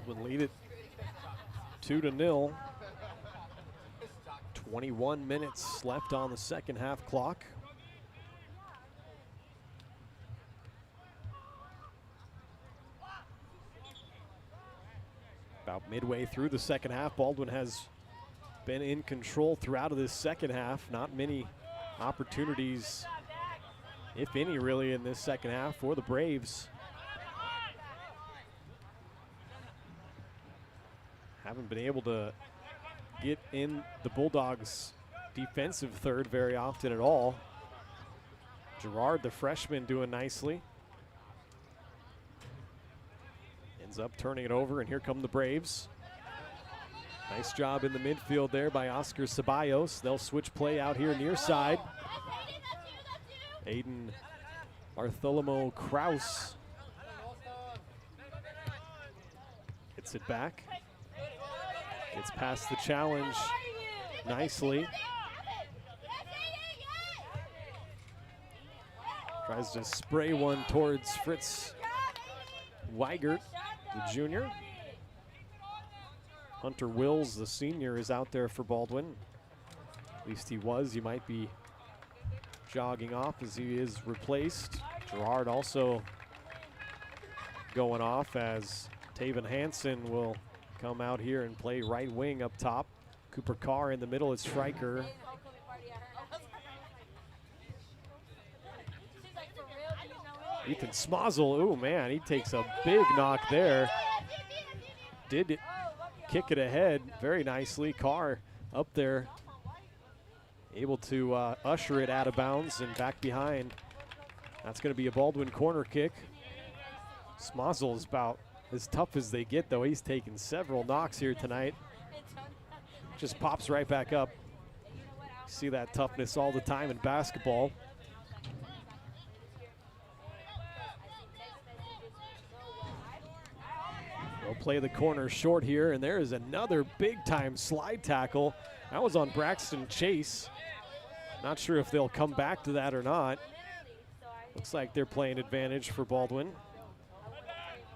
Baldwin lead it 2-0. 21 minutes left on the second half clock. About midway through the second half, Baldwin has been in control throughout of this second half. Not many opportunities, if any, really, in this second half for the Braves. Haven't been able to get in the Bulldogs' defensive third very often at all. Gerard, the freshman, doing nicely. Ends up turning it over, and here come the Braves. Nice job in the midfield there by Oscar Ceballos. They'll switch play out here near side. Aiden Bartholomew Kraus gets it back. Gets past the challenge nicely. Tries to spray one towards Fritz Weigert, the junior. Hunter Wills, the senior, is out there for Baldwin. At least he was. He might be jogging off as he is replaced. Gerard also going off as Taven Hansen will come out here and play right wing up top. Cooper Carr in the middle is striker. Ethan Smozzle, oh man, he takes a big knock there. Did kick it ahead very nicely. Carr up there, able to usher it out of bounds and back behind. That's going to be a Baldwin corner kick. Smozzle is about as tough as they get, though. He's taken several knocks here tonight. Just pops right back up. See that toughness all the time in basketball. They'll play the corner short here, and there is another big-time slide tackle. That was on Braxton Chase. Not sure if they'll come back to that or not. Looks like they're playing advantage for Baldwin.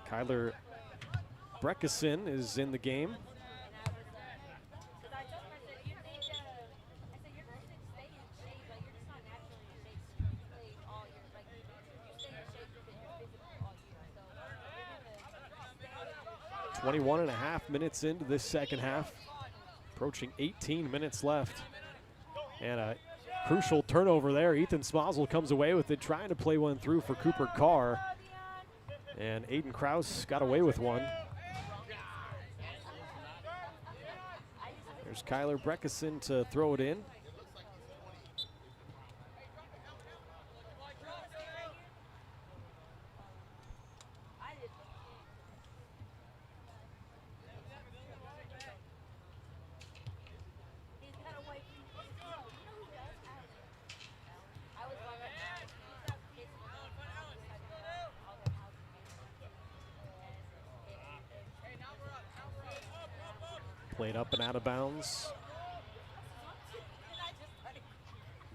Kyler Breckeson is in the game. .5 minutes into this second half, approaching 18 minutes left. And a crucial turnover there. Ethan Smozzle comes away with it, trying to play one through for Cooper Carr. And Aiden Kraus got away with one. There's Kyler Breckeson to throw it in. Played up and out of bounds.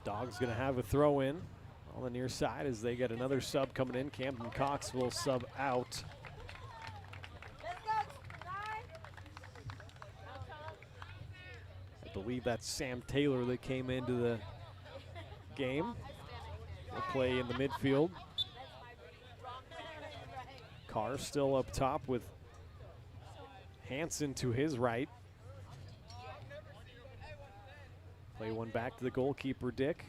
Dogs gonna have a throw in on the near side as they get another sub coming in. Camden Cox will sub out. I believe that's Sam Taylor that came into the game. Will play in the midfield. Carr still up top with Hansen to his right. Play one back to the goalkeeper, Dick.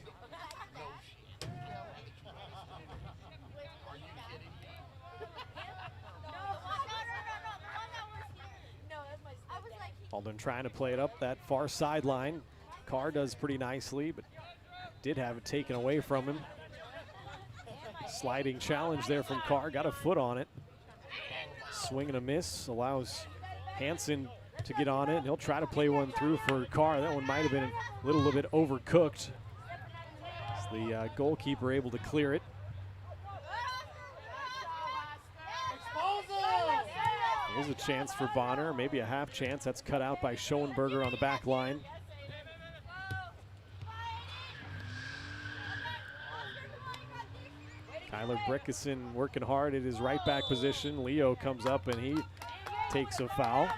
Baldwin trying to play it up that far sideline. Carr does pretty nicely, but did have it taken away from him. Sliding challenge there from Carr, got a foot on it. Swing and a miss, allows Hansen to get on it, and he'll try to play one through for Carr. That one might have been a little bit overcooked. Is the goalkeeper able to clear it? Here's a chance for Bonner, maybe a half chance. That's cut out by Schoenberger on the back line. Kyler Breckeson working hard at his right back position. Leo comes up and he takes a foul.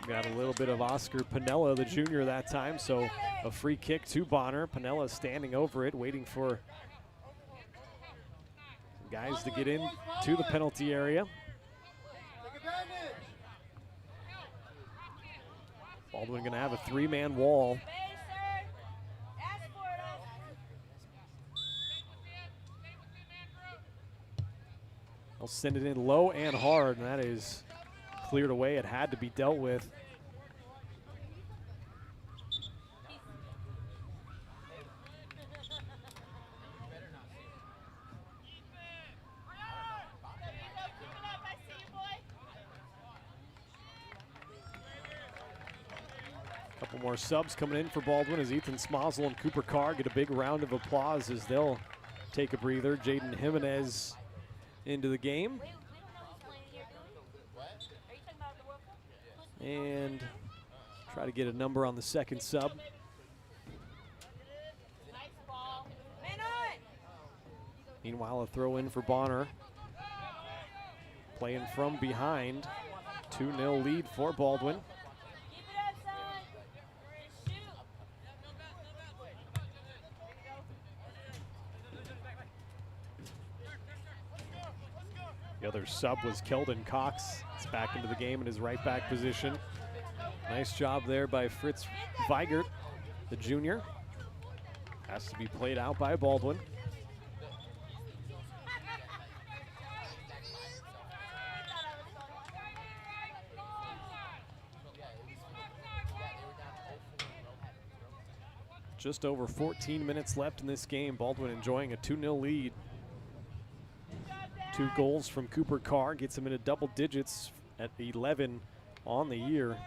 Got a little bit of Oscar Pinella, the junior, that time, so a free kick to Bonner. Pinella standing over it, waiting for guys to get in to the penalty area. Baldwin gonna have a three-man wall. They'll send it in low and hard, and that is cleared away. It had to be dealt with. Couple more subs coming in for Baldwin as Ethan Smozzle and Cooper Carr get a big round of applause as they'll take a breather. Jaden Jimenez into the game. And try to get a number on the second sub. Meanwhile, a throw in for Bonner. Playing from behind. 2-0 lead for Baldwin. The other sub was Keldon Cox. He's back into the game in his right back position. Nice job there by Fritz Weigert, the junior. Has to be played out by Baldwin. Just over 14 minutes left in this game. Baldwin enjoying a 2-0 lead. 2 goals from Cooper Carr gets him into double digits at 11 on the year.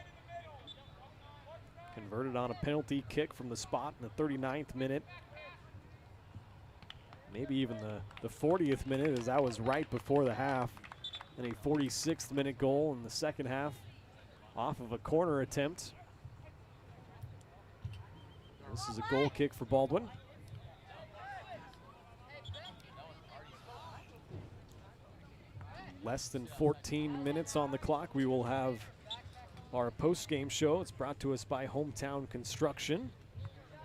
Converted on a penalty kick from the spot in the 39th minute. Maybe even the 40th minute, as that was right before the half. And a 46th minute goal in the second half off of a corner attempt. This is a goal kick for Baldwin. Less than 14 minutes on the clock. We will have our post-game show. It's brought to us by Hometown Construction.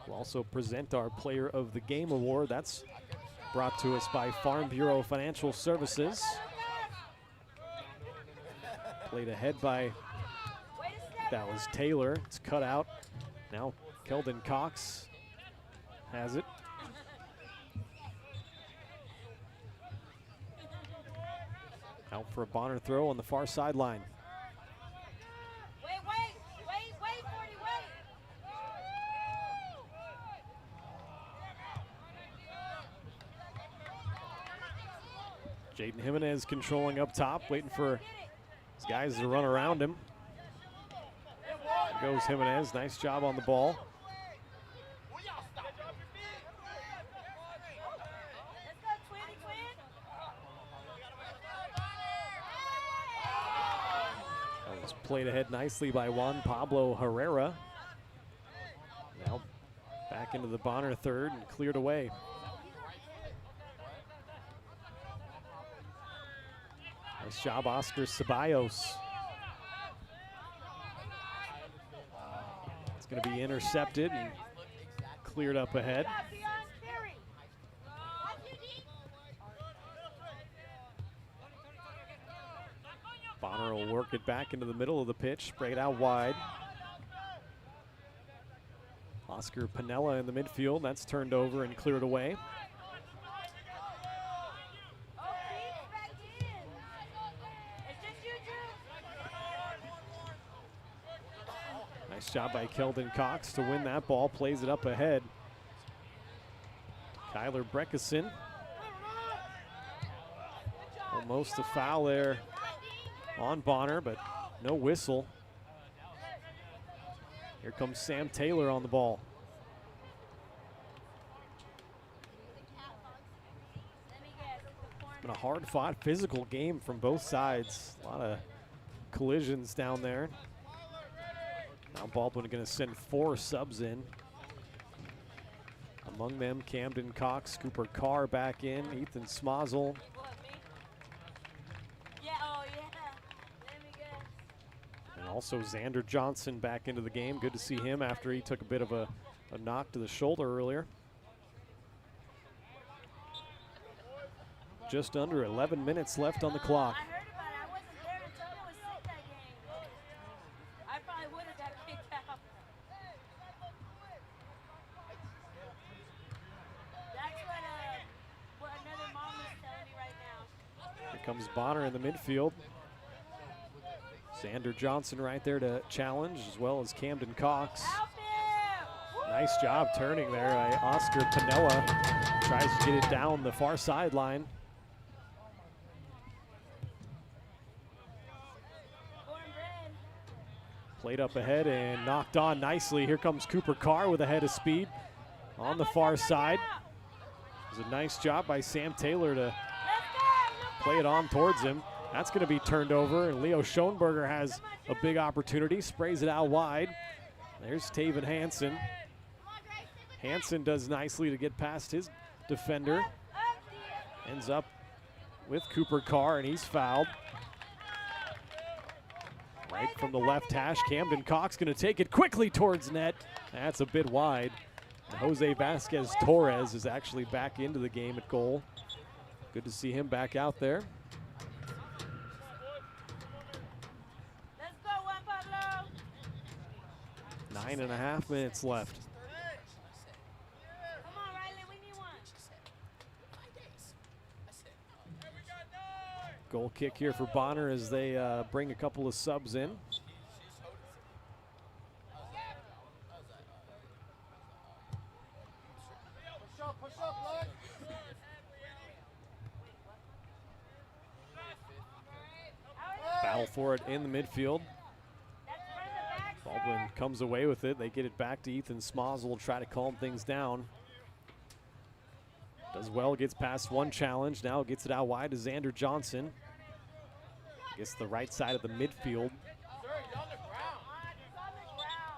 We'll also present our Player of the Game award. That's brought to us by Farm Bureau Financial Services. Played ahead by, that was Taylor. It's cut out. Now Keldon Cox has it. Out for a Bonner throw on the far sideline. Jaden Jimenez controlling up top, waiting for his guys to run around him. There goes Jimenez, nice job on the ball. Played ahead nicely by Juan Pablo Herrera. Now back into the Bonner third and cleared away. Nice job, Oscar Ceballos. It's going to be intercepted and cleared up ahead. Bonner will work it back into the middle of the pitch, spray it out wide. Oscar Pinella in the midfield, that's turned over and cleared away. Nice job by Keldon Cox to win that ball, plays it up ahead. Kyler Breckeson. Almost a foul there on Bonner, but no whistle. Here comes Sam Taylor on the ball. It's been a hard-fought, physical game from both sides. A lot of collisions down there. Now Baldwin going to send 4 subs in. Among them, Camden Cox, Cooper Carr back in, Ethan Smozzle. Also, Xander Johnson back into the game. Good to see him after he took a bit of a knock to the shoulder earlier. Just under 11 minutes left on the clock. I heard about it. I wasn't there. Antonio was sick that game. I probably would have got kicked out. That's what another mom is telling me right now. Here comes Bonner in the midfield. Xander Johnson right there to challenge, as well as Camden Cox. Nice job turning there by Oscar Pinella. Tries to get it down the far sideline. Played up ahead and knocked on nicely. Here comes Cooper Carr with a head of speed on the far side. It was a nice job by Sam Taylor to play it on towards him. That's going to be turned over, and Leo Schoenberger has a big opportunity. Sprays it out wide. There's Taven Hansen. Hansen does nicely to get past his defender. Ends up with Cooper Carr, and he's fouled. Right from the left hash, Camden Cox going to take it quickly towards net. That's a bit wide. And Jose Vasquez Torres is actually back into the game at goal. Good to see him back out there. Let's go, Juan Pablo. 9.5 minutes left. Come on, Riley, we need one. Goal kick here for Bonner as they bring a couple of subs in. Push up, lad. Battle for it in the midfield. Baldwin comes away with it. They get it back to Ethan Smozzle, try to calm things down. Does well, gets past one challenge. Now gets it out wide to Xander Johnson. Gets the right side of the midfield.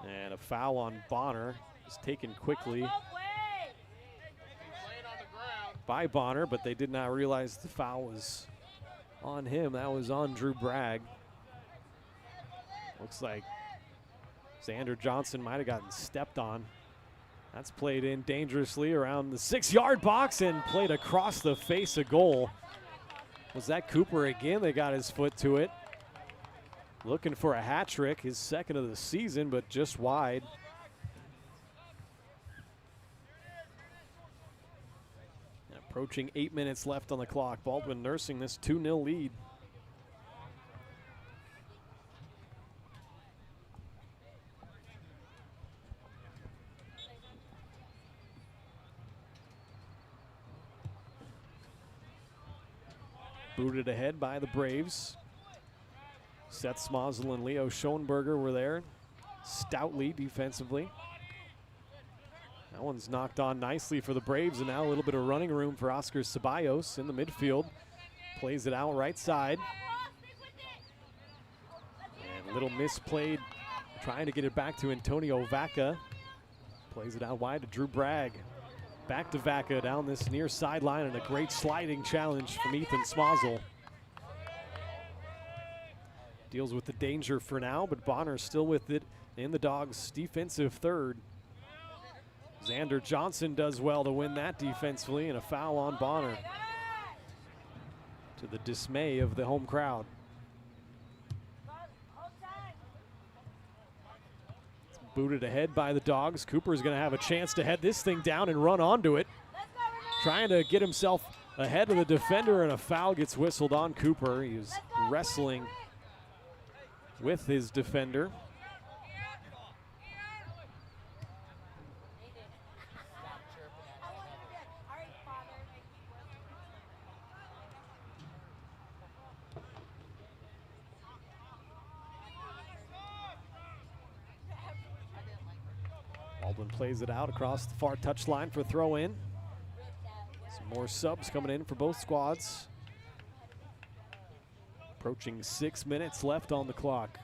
And a foul on Bonner is taken quickly by Bonner, but they did not realize the foul was on him. That was on Drew Bragg. Looks like Xander Johnson might have gotten stepped on. That's played in dangerously around the 6-yard box and played across the face of goal. Was that Cooper again? They got his foot to it. Looking for a hat trick, his second of the season, but just wide. And approaching 8 minutes left on the clock. Baldwin nursing this 2-0 lead. Booted ahead by the Braves. Seth Smozzle and Leo Schoenberger were there stoutly defensively. That one's knocked on nicely for the Braves, and now a little bit of running room for Oscar Ceballos in the midfield. Plays it out right side. And a little misplayed, trying to get it back to Antonio Vaca. Plays it out wide to Drew Bragg. Back to Vaca down this near sideline, and a great sliding challenge from Ethan Smozzle. Deals with the danger for now, but Bonner still with it in the Dogs' defensive third. Xander Johnson does well to win that defensively, and a foul on Bonner, to the dismay of the home crowd. It's booted ahead by the Dogs. Cooper's going to have a chance to head this thing down and run onto it. Trying to get himself ahead of the defender, and a foul gets whistled on Cooper. He was wrestling with his defender. Baldwin plays it out across the far touchline for a throw in. Some more subs coming in for both squads. Approaching 6 minutes left on the clock.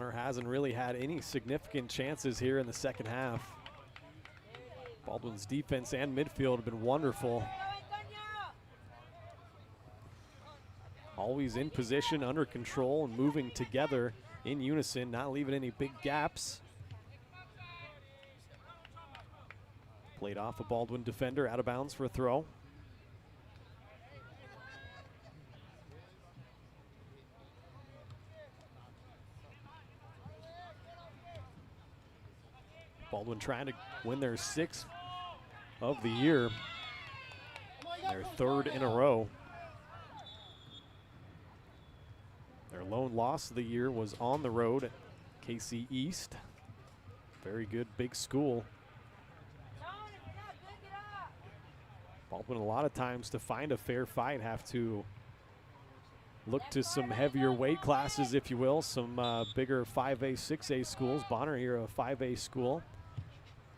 Bonner hasn't really had any significant chances here in the second half. Baldwin's defense and midfield have been wonderful. Always in position, under control, and moving together in unison, not leaving any big gaps. Played off a Baldwin defender, out of bounds for a throw. Baldwin trying to win their 6th of the year, their 3rd in a row. Their lone loss of the year was on the road at KC East. Very good big school. Baldwin a lot of times to find a fair fight have to look to some heavier weight classes, if you will, some bigger 5A, 6A schools. Bonner here a 5A school.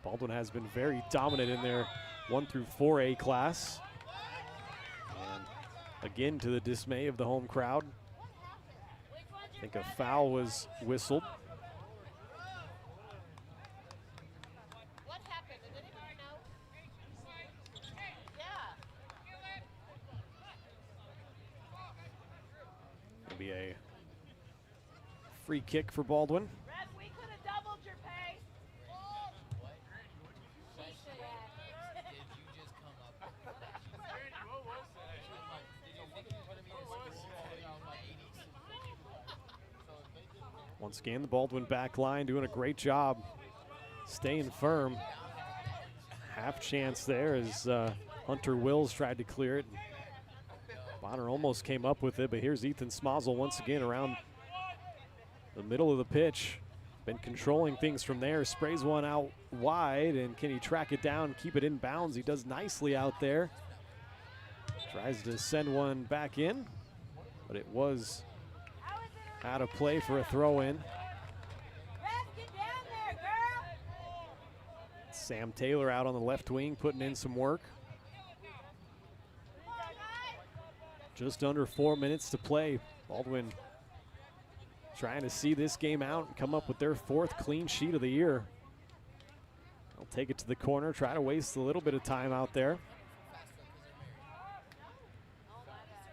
Baldwin has been very dominant in their 1 through 4A class. And again, to the dismay of the home crowd, I think a foul was whistled. What happened? Did anybody know? Yeah. It'll be a free kick for Baldwin. Ref, we could have doubled your pay. Once again, the Baldwin back line doing a great job staying firm. Half chance there as Hunter Wills tried to clear it. Bonner almost came up with it, but here's Ethan Smozzle once again around the middle of the pitch. Been controlling things from there, sprays one out wide, and can he track it down, keep it in bounds? He does nicely out there. Tries to send one back in, but it was out of play for a throw-in. Sam Taylor out on the left wing, putting in some work. Just under 4 minutes to play. Baldwin trying to see this game out and come up with their 4th clean sheet of the year. They'll take it to the corner, try to waste a little bit of time out there.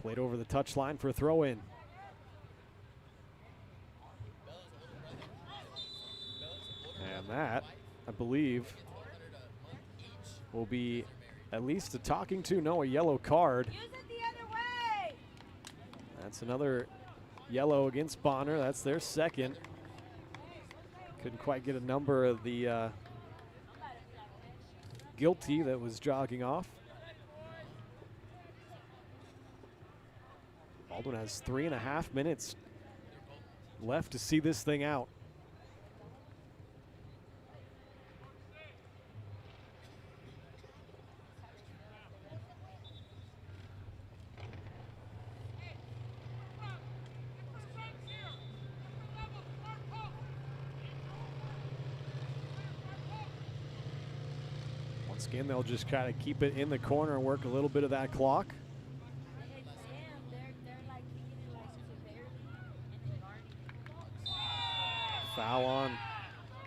Played over the touchline for a throw-in. And that, I believe, will be at least a talking to, no, a yellow card. Use it the other way. That's another yellow against Bonner. That's their 2nd. Couldn't quite get a number of the guilty that was jogging off. Baldwin has 3.5 minutes left to see this thing out. Once again, they'll just try to keep it in the corner and work a little bit of that clock. Foul on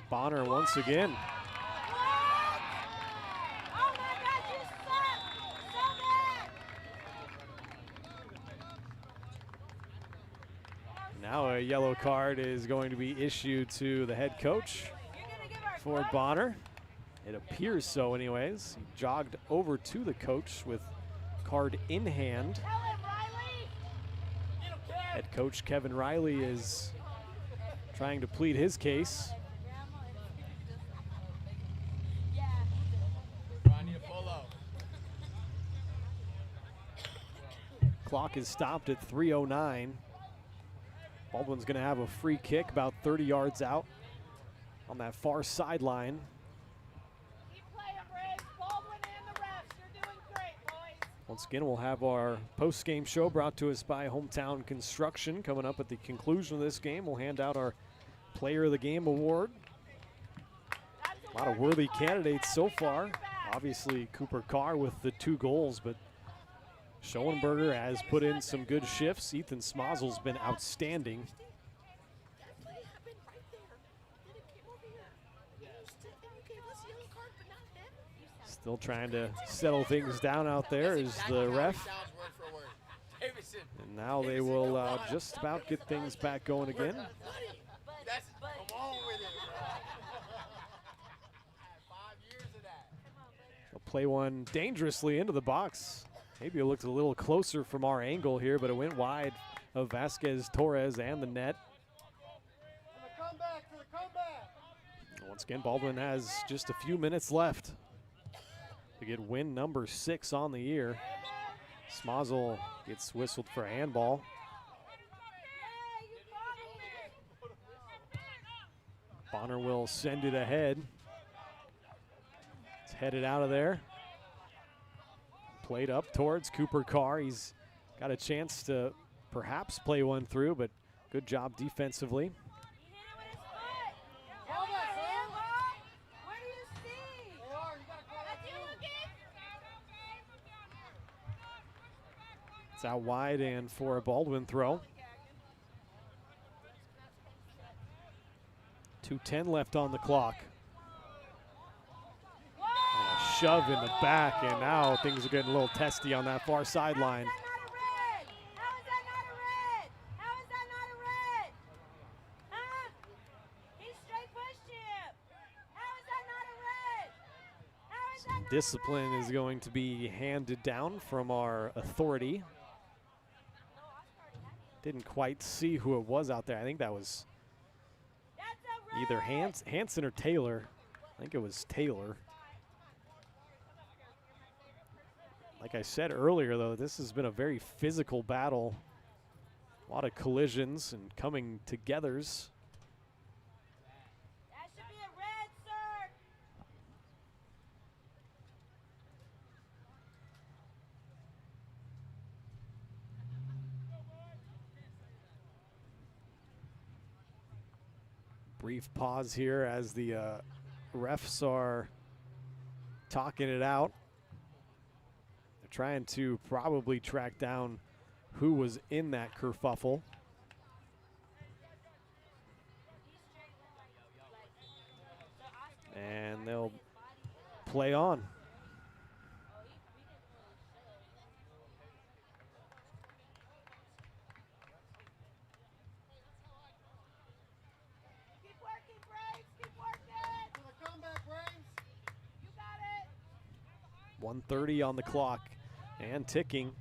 Bonner once again. Now a yellow card is going to be issued to the head coach for Bonner. It appears so anyways. He jogged over to the coach with card in hand. Head coach Kevin Riley is trying to plead his case. Clock is stopped at 3:09. Baldwin's going to have a free kick about 30 yards out on that far sideline. Once again, we'll have our post-game show brought to us by Hometown Construction. Coming up at the conclusion of this game, we'll hand out our Player of the Game award. A lot of worthy candidates so far. Obviously, Cooper Carr with the 2 goals, but Schoenberger has put in some good shifts. Ethan Smozzle's been outstanding. Still trying to settle things down out there is the ref. And now they will just about get things back going again. They'll play one dangerously into the box. Maybe it looked a little closer from our angle here, but it went wide of Vasquez Torres and the net. Once again, Baldwin has just a few minutes left to get win number 6 on the year. Smazel gets whistled for a handball. Bonner will send it ahead. It's headed out of there. Played up towards Cooper Carr. He's got a chance to perhaps play one through, but good job defensively. It's out wide and for a Baldwin throw. 2:10 left on the clock. And a shove in the back, and now things are getting a little testy on that far sideline. Some discipline is going to be handed down from our authority. Didn't quite see who it was out there. I think that was either Hanson or Taylor. I think it was Taylor. Like I said earlier, though, this has been a very physical battle. A lot of collisions and coming togethers. That should be a red, sir. Brief pause here as the refs are talking it out. They're trying to probably track down who was in that kerfuffle. And they'll play on. Keep working, Braves. Keep working. To the comeback, Braves. You got it. 1:30 on the clock and ticking.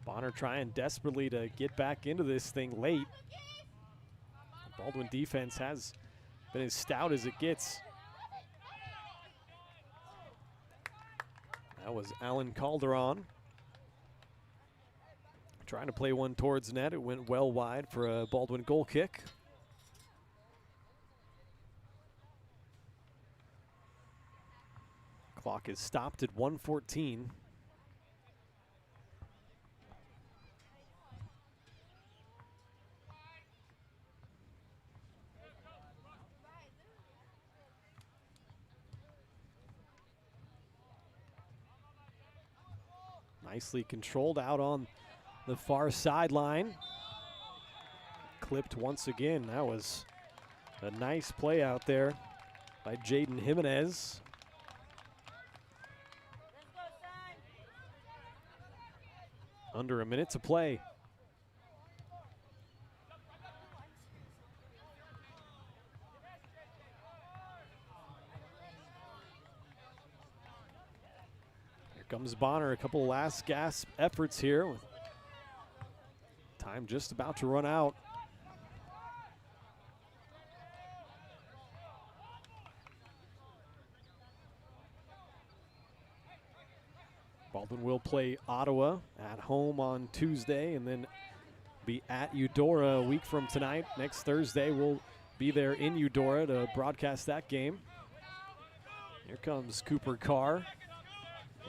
Bonner trying desperately to get back into this thing late. The Baldwin defense has been as stout as it gets. That was Alan Calderon trying to play one towards net. It went well wide for a Baldwin goal kick. Clock is stopped at 1:14. Nicely controlled out on the far sideline. Clipped once again. That was a nice play out there by Jaden Jimenez. Under a minute to play. Comes Bonner, a couple last gasp efforts here with time just about to run out. Baldwin will play Ottawa at home on Tuesday and then be at Eudora a week from tonight. Next Thursday, we'll be there in Eudora to broadcast that game. Here comes Cooper Carr.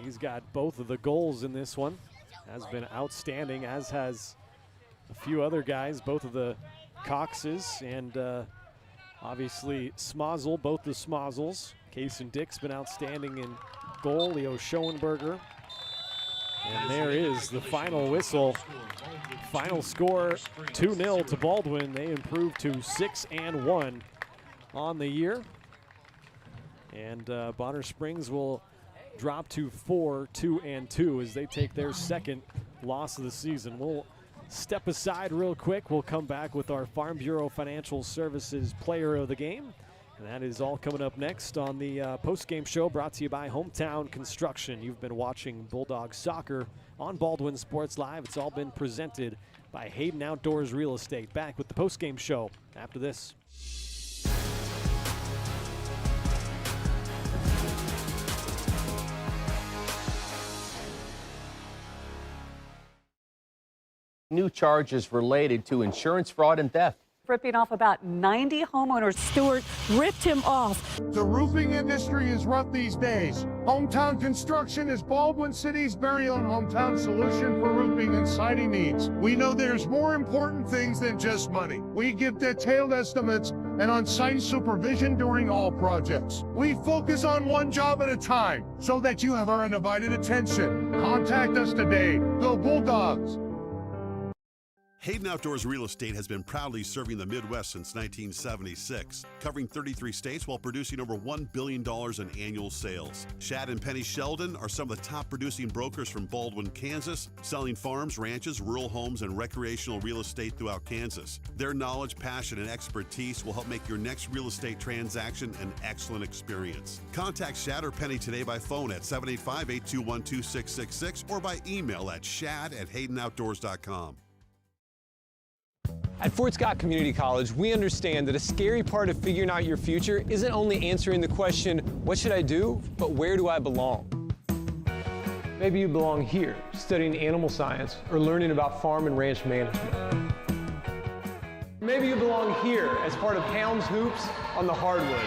He's got both of the goals in this one. Has been outstanding, as has a few other guys, both of the Coxes and obviously Smazel, both the Smazels. Case and Dick's been outstanding in goal, Leo Schoenberger. And there is the final whistle. Final score 2-0 to Baldwin. They improved to 6-1 on the year. And Bonner Springs will drop to 4-2-2 as they take their second loss of the season. We'll step aside real quick. We'll come back with our Farm Bureau Financial Services Player of the Game. And that is all coming up next on the post-game show brought to you by Hometown Construction. You've been watching Bulldogs soccer on Baldwin Sports Live. It's all been presented by Hayden Outdoors Real Estate. Back with the post-game show after this. New charges related to insurance fraud and theft. Ripping off about 90 homeowners. Stewart ripped him off. The roofing industry is rough these days. Hometown Construction is Baldwin City's very own hometown solution for roofing and siding needs. We know there's more important things than just money. We give detailed estimates and on-site supervision during all projects. We focus on one job at a time so that you have our undivided attention. Contact us today. Go Bulldogs! Hayden Outdoors Real Estate has been proudly serving the Midwest since 1976, covering 33 states while producing over $1 billion in annual sales. Shad and Penny Sheldon are some of the top producing brokers from Baldwin, Kansas, selling farms, ranches, rural homes, and recreational real estate throughout Kansas. Their knowledge, passion, and expertise will help make your next real estate transaction an excellent experience. Contact Shad or Penny today by phone at 785-821-2666 or by email at shad@haydenoutdoors.com. At Fort Scott Community College, we understand that a scary part of figuring out your future isn't only answering the question, what should I do, but where do I belong? Maybe you belong here, studying animal science or learning about farm and ranch management. Maybe you belong here as part of Hounds Hoops on the hardwood.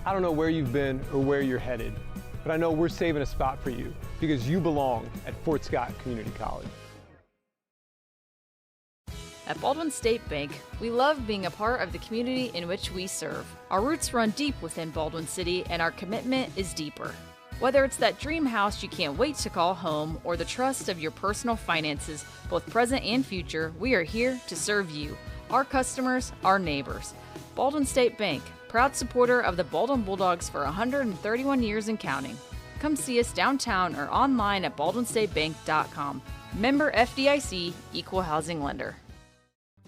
I don't know where you've been or where you're headed, but I know we're saving a spot for you because you belong at Fort Scott Community College. At Baldwin State Bank, we love being a part of the community in which we serve. Our roots run deep within Baldwin City, and our commitment is deeper. Whether it's that dream house you can't wait to call home or the trust of your personal finances, both present and future, we are here to serve you, our customers, our neighbors. Baldwin State Bank, proud supporter of the Baldwin Bulldogs for 131 years and counting. Come see us downtown or online at baldwinstatebank.com. Member FDIC, Equal Housing Lender.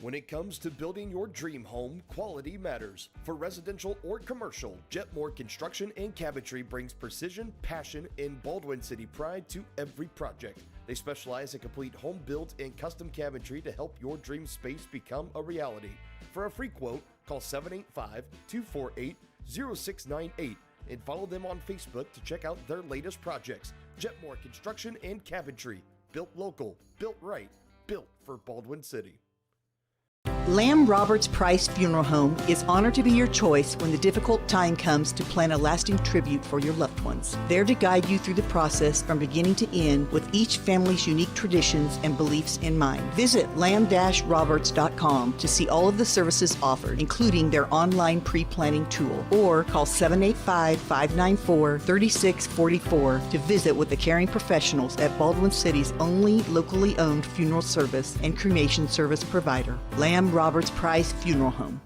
When it comes to building your dream home, quality matters. For residential or commercial, Jetmore Construction and Cabinetry brings precision, passion, and Baldwin City pride to every project. They specialize in complete home builds and custom cabinetry to help your dream space become a reality. For a free quote, call 785-248-0698 and follow them on Facebook to check out their latest projects. Jetmore Construction and Cabinetry. Built local, built right, built for Baldwin City. Lamb Roberts Price Funeral Home is honored to be your choice when the difficult time comes to plan a lasting tribute for your loved ones. There to guide you through the process from beginning to end with each family's unique traditions and beliefs in mind. Visit lamb-roberts.com to see all of the services offered, including their online pre-planning tool, or call 785-594-3644 to visit with the caring professionals at Baldwin City's only locally owned funeral service and cremation service provider, Lamb Roberts Price Funeral Home.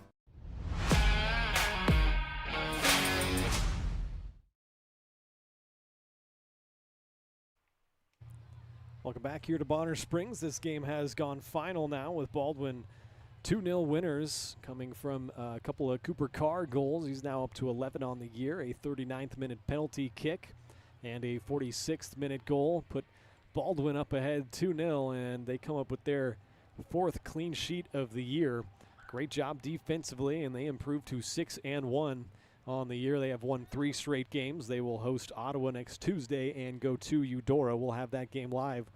Welcome back here to Bonner Springs. This game has gone final now with Baldwin 2-0 winners coming from a couple of Cooper Carr goals. He's now up to 11 on the year, a 39th minute penalty kick and a 46th minute goal put Baldwin up ahead 2-0, and they come up with their fourth clean sheet of the year. Great job defensively, and they improved to 6-1 on the year. They have won 3 straight games. They will host Ottawa next Tuesday and go to Eudora. We'll have that game live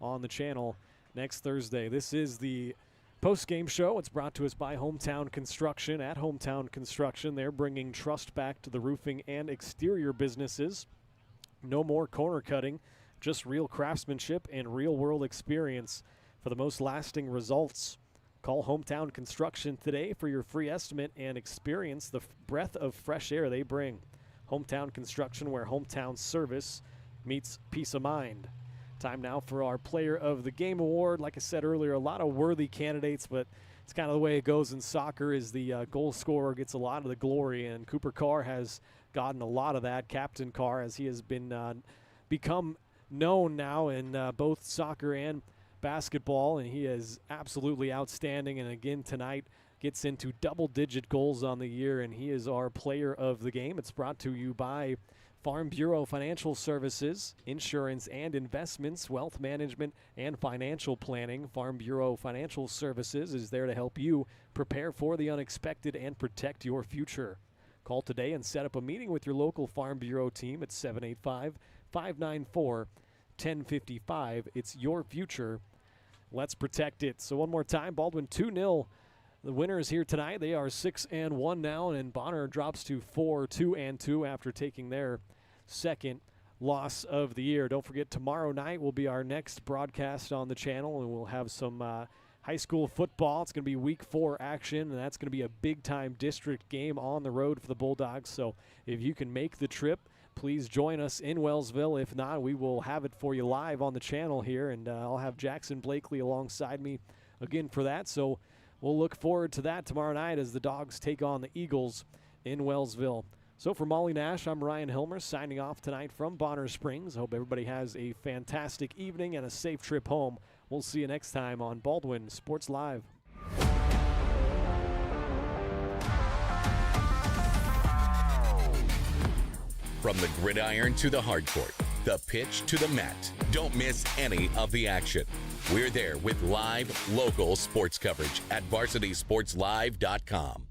on the channel next Thursday. This is the post-game show. It's brought to us by Hometown Construction. At Hometown Construction, they're bringing trust back to the roofing and exterior businesses. No more corner cutting, just real craftsmanship and real-world experience for the most lasting results. Call Hometown Construction today for your free estimate and experience the breath of fresh air they bring. Hometown Construction, where hometown service meets peace of mind. Time now for our Player of the Game award. Like I said earlier, a lot of worthy candidates, but it's kind of the way it goes in soccer, is the goal scorer gets a lot of the glory, and Cooper Carr has gotten a lot of that, Captain Carr, as he has been become known now in both soccer and basketball, and he is absolutely outstanding. And again tonight gets into double-digit goals on the year, and he is our player of the game. It's brought to you by Farm Bureau Financial Services, insurance and investments, wealth management, and financial planning. Farm Bureau Financial Services is there to help you prepare for the unexpected and protect your future. Call today and set up a meeting with your local Farm Bureau team at 785-594-1055. It's your future. Let's protect it. So one more time, Baldwin 2-0. The winners here tonight, they are 6-1 now, and Bonner drops to 4-2-2 after taking their second loss of the year. Don't forget, tomorrow night will be our next broadcast on the channel, and we'll have some high school football. It's going to be week 4 action, and that's going to be a big-time district game on the road for the Bulldogs. So if you can make the trip, please join us in Wellsville. If not, we will have it for you live on the channel here, and I'll have Jackson Blakely alongside me again for that. So we'll look forward to that tomorrow night as the Dogs take on the Eagles in Wellsville. So for Molly Nash, I'm Ryan Hilmer signing off tonight from Bonner Springs. I hope everybody has a fantastic evening and a safe trip home. We'll see you next time on Baldwin Sports Live. From the gridiron to the hardcourt, the pitch to the mat, don't miss any of the action. We're there with live, local sports coverage at VarsitySportsLive.com.